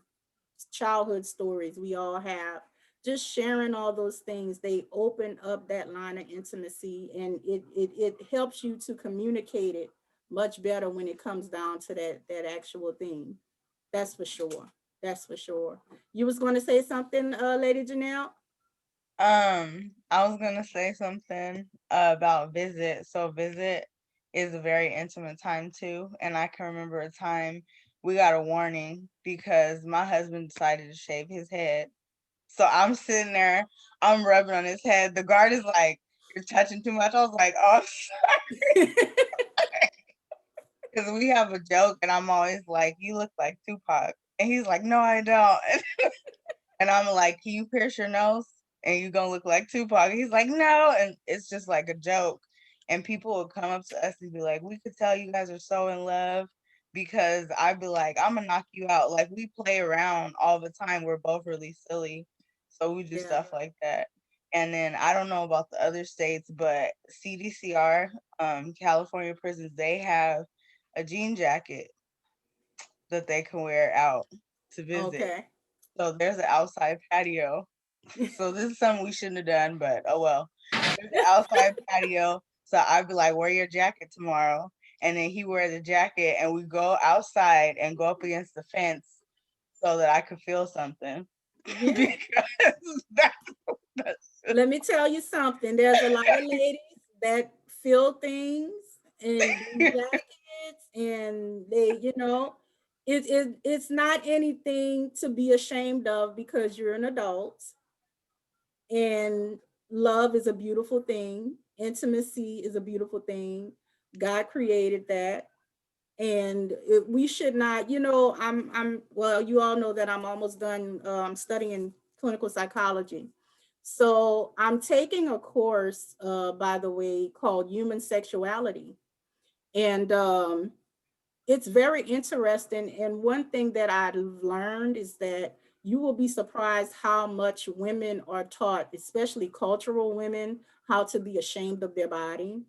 childhood stories we all have. Just sharing all those things, they open up that line of intimacy, and it helps you to communicate it much better when it comes down to that actual thing. That's for sure. That's for sure. You was going to say something, Lady Janelle? I was gonna say something about visit. So visit is a very intimate time too, and I can remember a time we got a warning because my husband decided to shave his head. So I'm sitting there, I'm rubbing on his head. The guard is like, "You're touching too much." I was like, "Oh," because we have a joke, and I'm always like, "You look like Tupac," and he's like, "No, I don't." And I'm like, "Can you pierce your nose? And you gonna look like Tupac?" He's like, "No." And it's just like a joke. And people would come up to us and be like, "We could tell you guys are so in love," because I'd be like, "I'm gonna knock you out." Like we play around all the time. We're both really silly. So we do Yeah. stuff like that. And then I don't know about the other states, but CDCR, California prisons, they have a jean jacket that they can wear out to visit. Okay. So there's an outside patio. So this is something we shouldn't have done, but oh well. There's an outside patio. So I'd be like, wear your jacket tomorrow. And then he wear the jacket and we go outside and go up against the fence so that I could feel something. Yeah. Because that's just, Let me tell you something. There's a lot of ladies that feel things and do jackets, and it's not anything to be ashamed of because you're an adult, and love is a beautiful thing. Intimacy is a beautiful thing. God created that. And we should not, well, you all know that I'm almost done studying clinical psychology. So I'm taking a course, by the way, called Human Sexuality. And it's very interesting. And one thing that I've learned is that you will be surprised how much women are taught, especially cultural women, how to be ashamed of their body,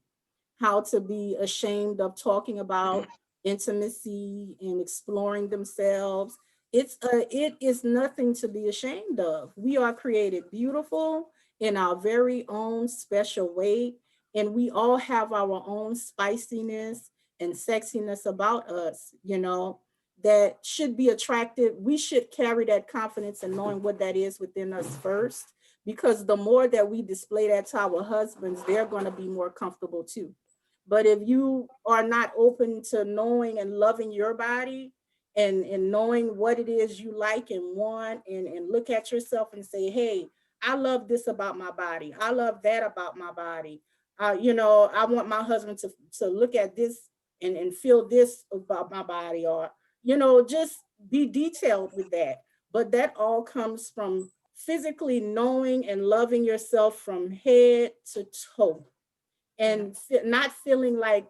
how to be ashamed of talking about intimacy and exploring themselves. It is nothing to be ashamed of. We are created beautiful in our very own special way, and we all have our own spiciness and sexiness about us, that should be attractive. We should carry that confidence and knowing what that is within us first, because the more that we display that to our husbands, they're going to be more comfortable too. But if you are not open to knowing and loving your body, and knowing what it is you like and want, and look at yourself and say, hey, I love this about my body. I love that about my body. I want my husband to look at this and feel this about my body, or, just be detailed with that. But that all comes from physically knowing and loving yourself from head to toe, and not feeling like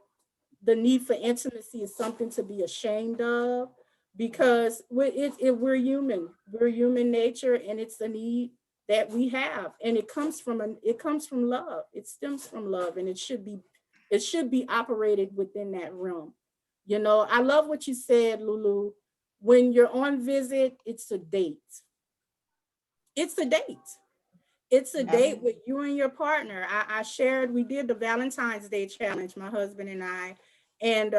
the need for intimacy is something to be ashamed of, because we're human. We're human nature, and it's a need that we have, and it comes from love. It stems from love, and it should be operated within that realm. I love what you said, Lulu. When you're on visit, it's a date. It's a date. It's a date with you and your partner. I shared, we did the Valentine's Day challenge, my husband and I. And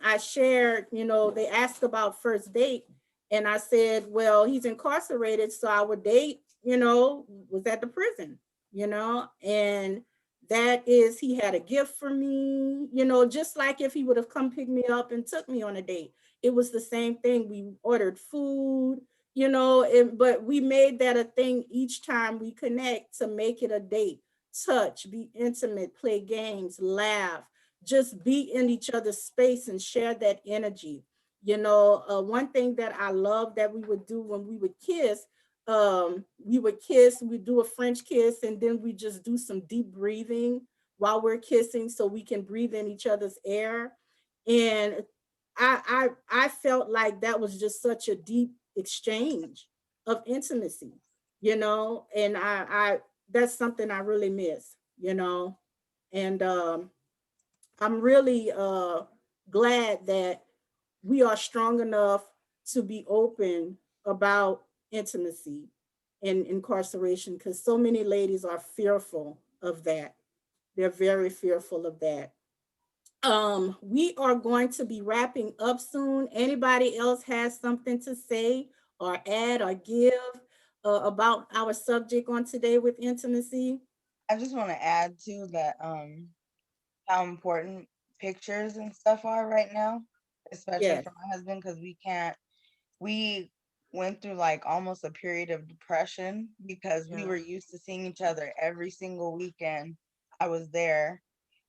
I shared, they asked about first date. And I said, well, he's incarcerated. So our date, was at the prison, and that is, he had a gift for me, just like if he would have come pick me up and took me on a date. It was the same thing. We ordered food, but we made that a thing each time we connect, to make it a date. Touch, be intimate, play games, laugh, just be in each other's space and share that energy. One thing that I love that we would do when we would kiss, we'd do a French kiss, and then we just do some deep breathing while we're kissing, so we can breathe in each other's air. And I felt like that was just such a deep exchange of intimacy, and I that's something I really miss, and I'm really glad that we are strong enough to be open about intimacy and incarceration, because so many ladies are fearful of that. They're very fearful of that. We are going to be wrapping up soon. Anybody else has something to say or add or give about our subject on today with intimacy? I just want to add too that how important pictures and stuff are right now, especially Yes. for my husband, because we went through like almost a period of depression because we were used to seeing each other every single weekend. I was there,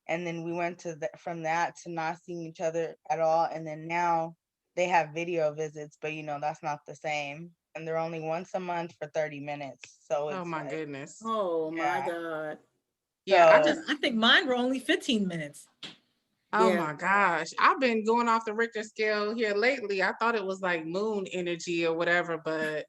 and then we went to from that to not seeing each other at all, and then now they have video visits, but that's not the same, and they're only once a month for 30 minutes, so Oh it's my like, goodness. Oh my yeah. God. Yeah, I So just I think mine were only 15 minutes. oh Yeah. my gosh. I've been going off the Richter scale here lately. I thought it was like moon energy or whatever, but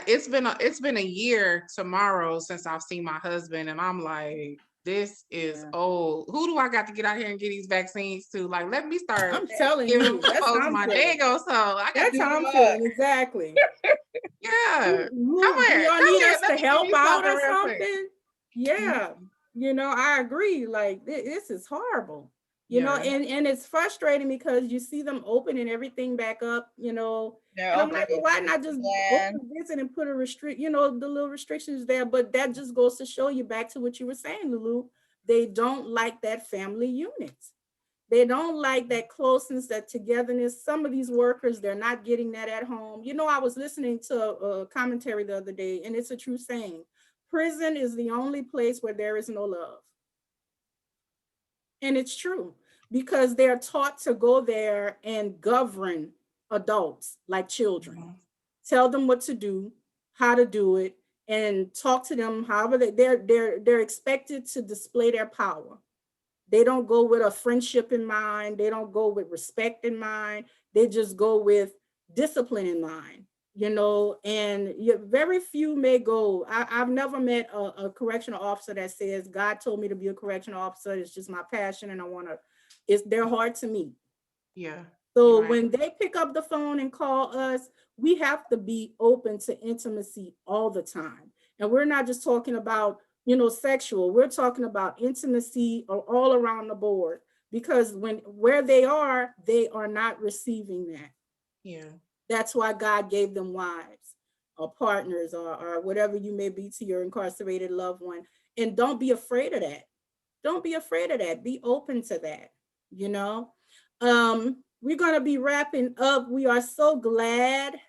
it's been a year tomorrow since I've seen my husband, and I'm like, this is Yeah. old. Who do I got to get out here and get these vaccines to? Like, let me start I'm telling giving you, that's folks how I'm my feeling. dago. So I got That's to, how I'm feeling. Exactly. yeah. Do y'all Come need here. us Let to me give help you out something or real quick. something? Yeah. I agree. Like this is horrible. Yeah. And it's frustrating because you see them opening everything back up, they're and I'm like, well, opening why not just Disneyland. open visit and put a the little restrictions there? But that just goes to show you, back to what you were saying, Lulu, they don't like that family unit. They don't like that closeness, that togetherness. Some of these workers, they're not getting that at home. I was listening to a commentary the other day, and it's a true saying. Prison is the only place where there is no love. And it's true, because they're taught to go there and govern adults like children. Mhm. Tell them what to do, how to do it, and talk to them however they're expected to display their power. They don't go with a friendship in mind. They don't go with respect in mind. They just go with discipline in mind, and very few may go. I've never met a correctional officer that says, God told me to be a correctional officer. It's just my passion, and they're hard to meet. Yeah. So You're right. when they pick up the phone and call us, we have to be open to intimacy all the time. And we're not just talking about, sexual. We're talking about intimacy all around the board, because where they are not receiving that. Yeah. That's why God gave them wives or partners, or whatever you may be to your incarcerated loved one. And don't be afraid of that. Don't be afraid of that. Be open to that, you know? We're going to be wrapping up. We are so glad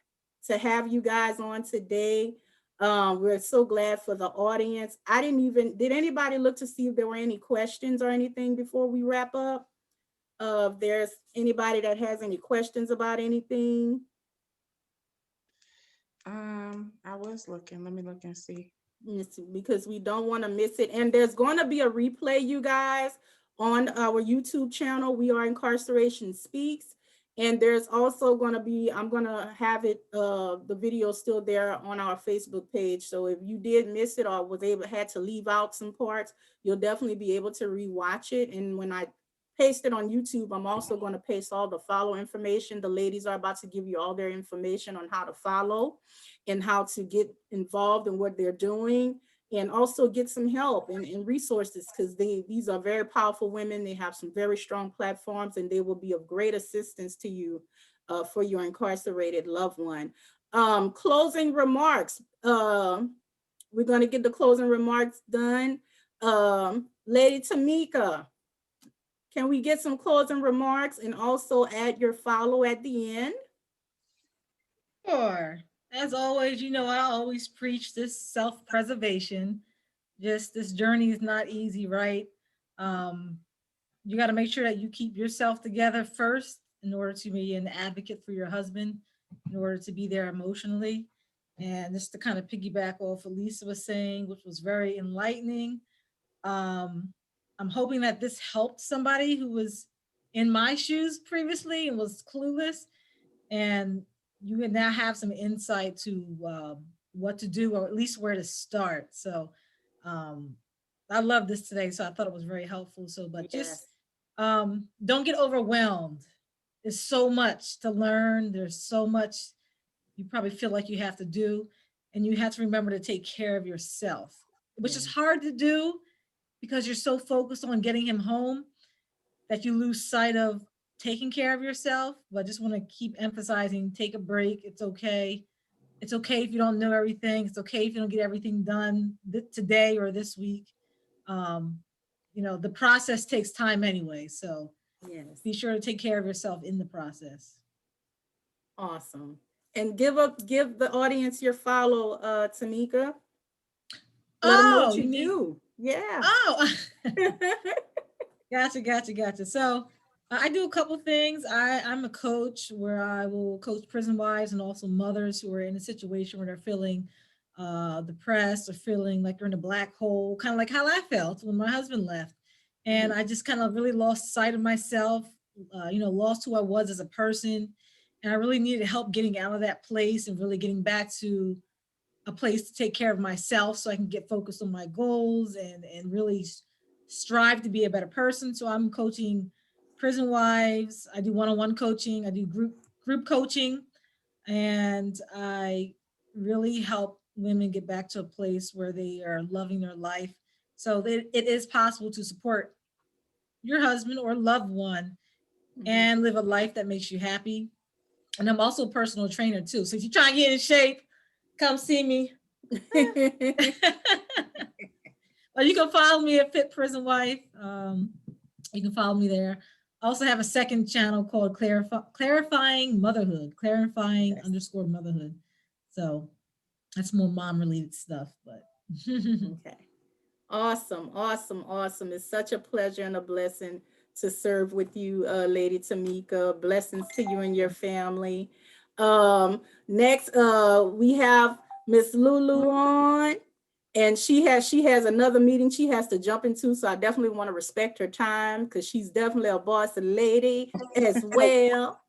to have you guys on today. We're so glad for the audience. Did anybody look to see if there were any questions or anything before we wrap up? If there's anybody that has any questions about anything. I was looking. Let me look and see. Yes, because we don't want to miss it. And there's going to be a replay, you guys, on our YouTube channel. We are Incarceration Speaks. And there's also going to be, I'm going to have it, the video still there on our Facebook page. So if you did miss it or had to leave out some parts, you'll definitely be able to rewatch it. And when I paste it on YouTube, I'm also going to paste all the follow information. The ladies are about to give you all their information on how to follow and how to get involved in what they're doing, and also get some help and resources, because these are very powerful women. They have some very strong platforms, and they will be of great assistance to you for your incarcerated loved one. Closing remarks. We're going to get the closing remarks done. Lady Tameka, can we get some closing remarks and also add your follow at the end? Sure. As always, I always preach this self-preservation. Just this journey is not easy, right? You got to make sure that you keep yourself together first in order to be an advocate for your husband, in order to be there emotionally. And just to kind of piggyback off what Lisa was saying, which was very enlightening. I'm hoping that this helped somebody who was in my shoes previously and was clueless, and you would now have some insight to what to do, or at least where to start. So I love this today, so I thought it was very helpful. So, but just don't get overwhelmed. There's so much to learn. There's so much you probably feel like you have to do, and you have to remember to take care of yourself, which is hard to do because you're so focused on getting him home that you lose sight of taking care of yourself. But I just want to keep emphasizing, take a break. It's okay. It's okay if you don't know everything. It's okay if you don't get everything done today or this week. The process takes time anyway. So be sure to take care of yourself in the process. Awesome. And give the audience your follow, Tameka. Let them know what you do. Yeah. Oh, Gotcha. So I do a couple things. I'm a coach where I will coach prison wives and also mothers who are in a situation where they're feeling depressed or feeling like they're in a black hole, kind of like how I felt when my husband left. And I just kind of really lost sight of myself, lost who I was as a person. And I really needed help getting out of that place and really getting back to a place to take care of myself so I can get focused on my goals and really strive to be a better person. So I'm coaching prison wives. I do one-on-one coaching. I do group coaching, and I really help women get back to a place where they are loving their life. So that it is possible to support your husband or loved one and live a life that makes you happy. And I'm also a personal trainer too. So if you try and get in shape, come see me. Well, you can follow me at Fit Prison Wife. You can follow me there. I also have a second channel called Clarifying Motherhood, _motherhood. So that's more mom related stuff, but okay. Awesome. It's such a pleasure and a blessing to serve with you, Lady Tameka. Blessings to you and your family. Next, we have Miss Lulu on, and she has another meeting she has to jump into, so I definitely want to respect her time because she's definitely a boss lady as well.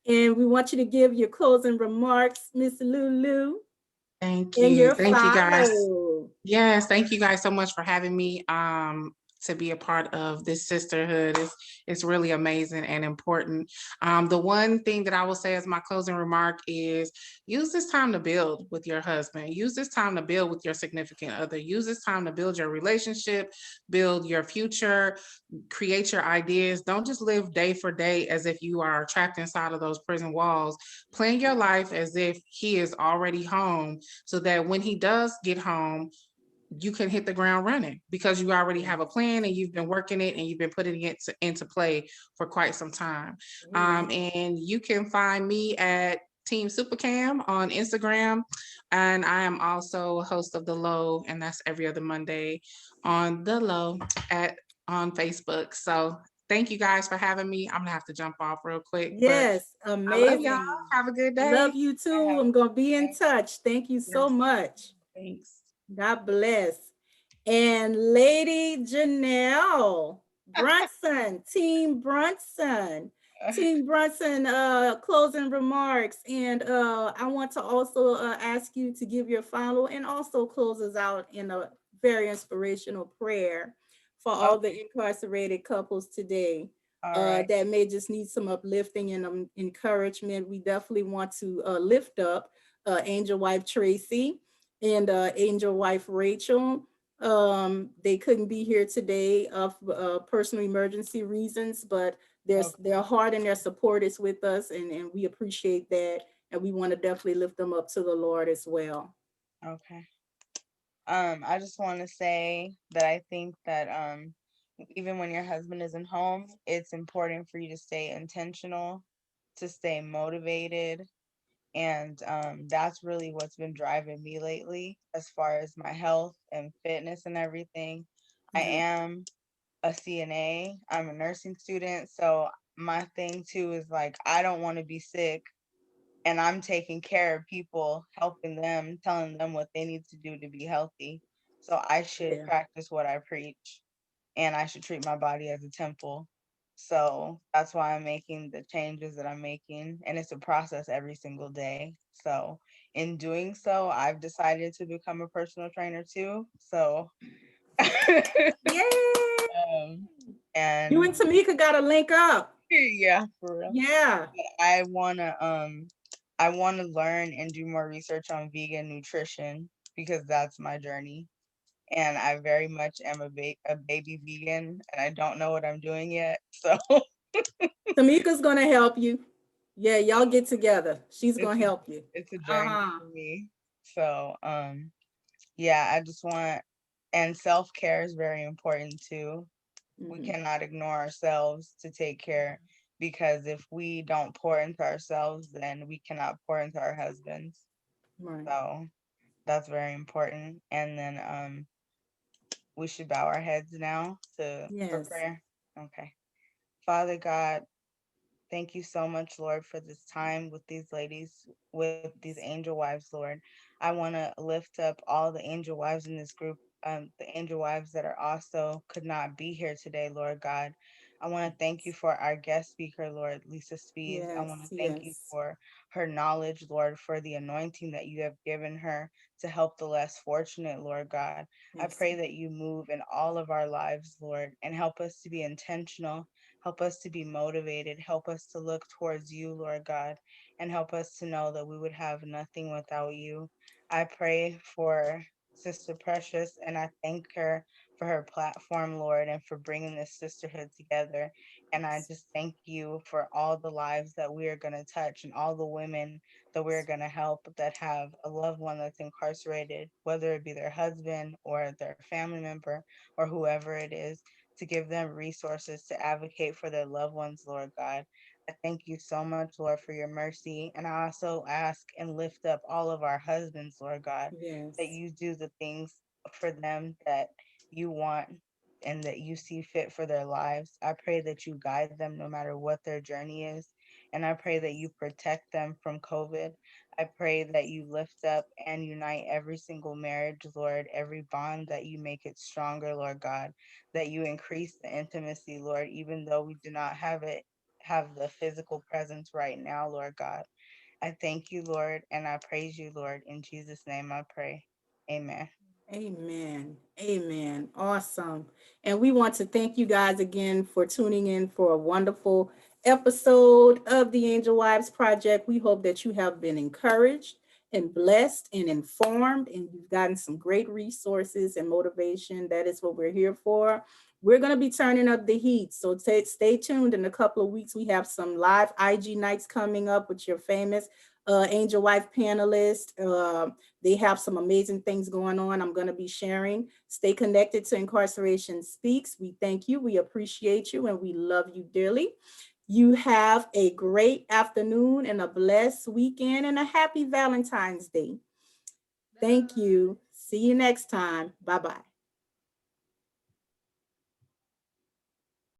And we want you to give your closing remarks, Miss Lulu. Thank you. Thank you, guys. Yes, thank you guys so much for having me to be a part of this sisterhood. It's really amazing and important. The one thing that I will say as my closing remark is use this time to build with your husband. Use this time to build with your significant other. Use this time to build your relationship, build your future, create your ideas. Don't just live day for day as if you are trapped inside of those prison walls. Plan your life as if he is already home, so that when he does get home, you can hit the ground running because you already have a plan and you've been working it and you've been putting it into play for quite some time. And you can find me at Team Supercam on Instagram. And I am also a host of The Low, and that's every other Monday on The Low on Facebook. So thank you guys for having me. I'm gonna have to jump off real quick, Yes, but I love y'all. amazing. Have a good day. Love you too. I'm going to be in touch. Thank you so Yes. much. Thanks. God bless. And Lady Janel Brunson, Team Brunson. Team Brunson, closing remarks. And I want to also ask you to give your final and also close us out in a very inspirational prayer for all the incarcerated couples today that may just need some uplifting and encouragement. We definitely want to lift up Angel Wife Tracy and Angel Wife Rachel. They couldn't be here today of personal emergency reasons, but their heart and their support is with us, and we appreciate that, and we want to definitely lift them up to the Lord as well. Okay. I just want to say that I think that even when your husband isn't home, it's important for you to stay intentional, to stay motivated, and that's really what's been driving me lately as far as my health and fitness and everything. I am a CNA. I'm a nursing student, so my thing too is like I don't want to be sick and I'm taking care of people, helping them, telling them what they need to do to be healthy. So I should practice what I preach and I should treat my body as a temple. So that's why I'm making the changes that I'm making. And it's a process every single day. So in doing so, I've decided to become a personal trainer too. So Yay! And You and Tameka got to link up. Yeah, for real. Yeah. But I wanna learn and do more research on vegan nutrition because that's my journey. And I very much am a baby vegan and I don't know what I'm doing yet. So Tameka's going to help you. Yeah, y'all get together. She's going to help you. It's a journey for me. So yeah, I just want, and self-care is very important too. We cannot ignore ourselves to take care, because if we don't pour into ourselves, then we cannot pour into our husbands. Right. So that's very important. And then we should bow our heads now for prayer. Okay. Father God, thank you so much, Lord, for this time with these ladies, with these angel wives, Lord. I want to lift up all the angel wives in this group, the angel wives that are also could not be here today, Lord God. I want to thank you for our guest speaker, Lord, Lisa Spees. I want to thank you for her knowledge, Lord, for the anointing that you have given her to help the less fortunate, Lord God. I pray that you move in all of our lives, Lord, and help us to be intentional. Help us to be motivated. Help us to look towards you, Lord God, and help us to know that we would have nothing without you. I pray for Sister Precious, and I thank her for her platform, Lord, and for bringing this sisterhood together. And I just thank you for all the lives that we are going to touch and all the women that we're going to help that have a loved one that's incarcerated, whether it be their husband or their family member or whoever it is, to give them resources to advocate for their loved ones, Lord God. I thank you so much, Lord, for your mercy. And I also ask and lift up all of our husbands, Lord God, that you do the things for them that you want and that you see fit for their lives. I pray that you guide them no matter what their journey is. And I pray that you protect them from COVID. I pray that you lift up and unite every single marriage, Lord, every bond, that you make it stronger, Lord God, that you increase the intimacy, Lord, even though we do not have the physical presence right now, Lord God. I thank you, Lord, and I praise you, Lord. In Jesus' name I pray. Amen. Amen. Amen. Awesome. And we want to thank you guys again for tuning in for a wonderful episode of the Angel Wives Project. We hope that you have been encouraged and blessed and informed, and you've gotten some great resources and motivation. That is what we're here for. We're going to be turning up the heat. So stay tuned. In a couple of weeks, we have some live IG nights coming up with your famous Angel Wife panelists. They have some amazing things going on. I'm going to be sharing. Stay connected to Incarceration Speaks. We thank you. We appreciate you, and we love you dearly. You have a great afternoon and a blessed weekend and a happy Valentine's Day. Thank you. See you next time. Bye-bye.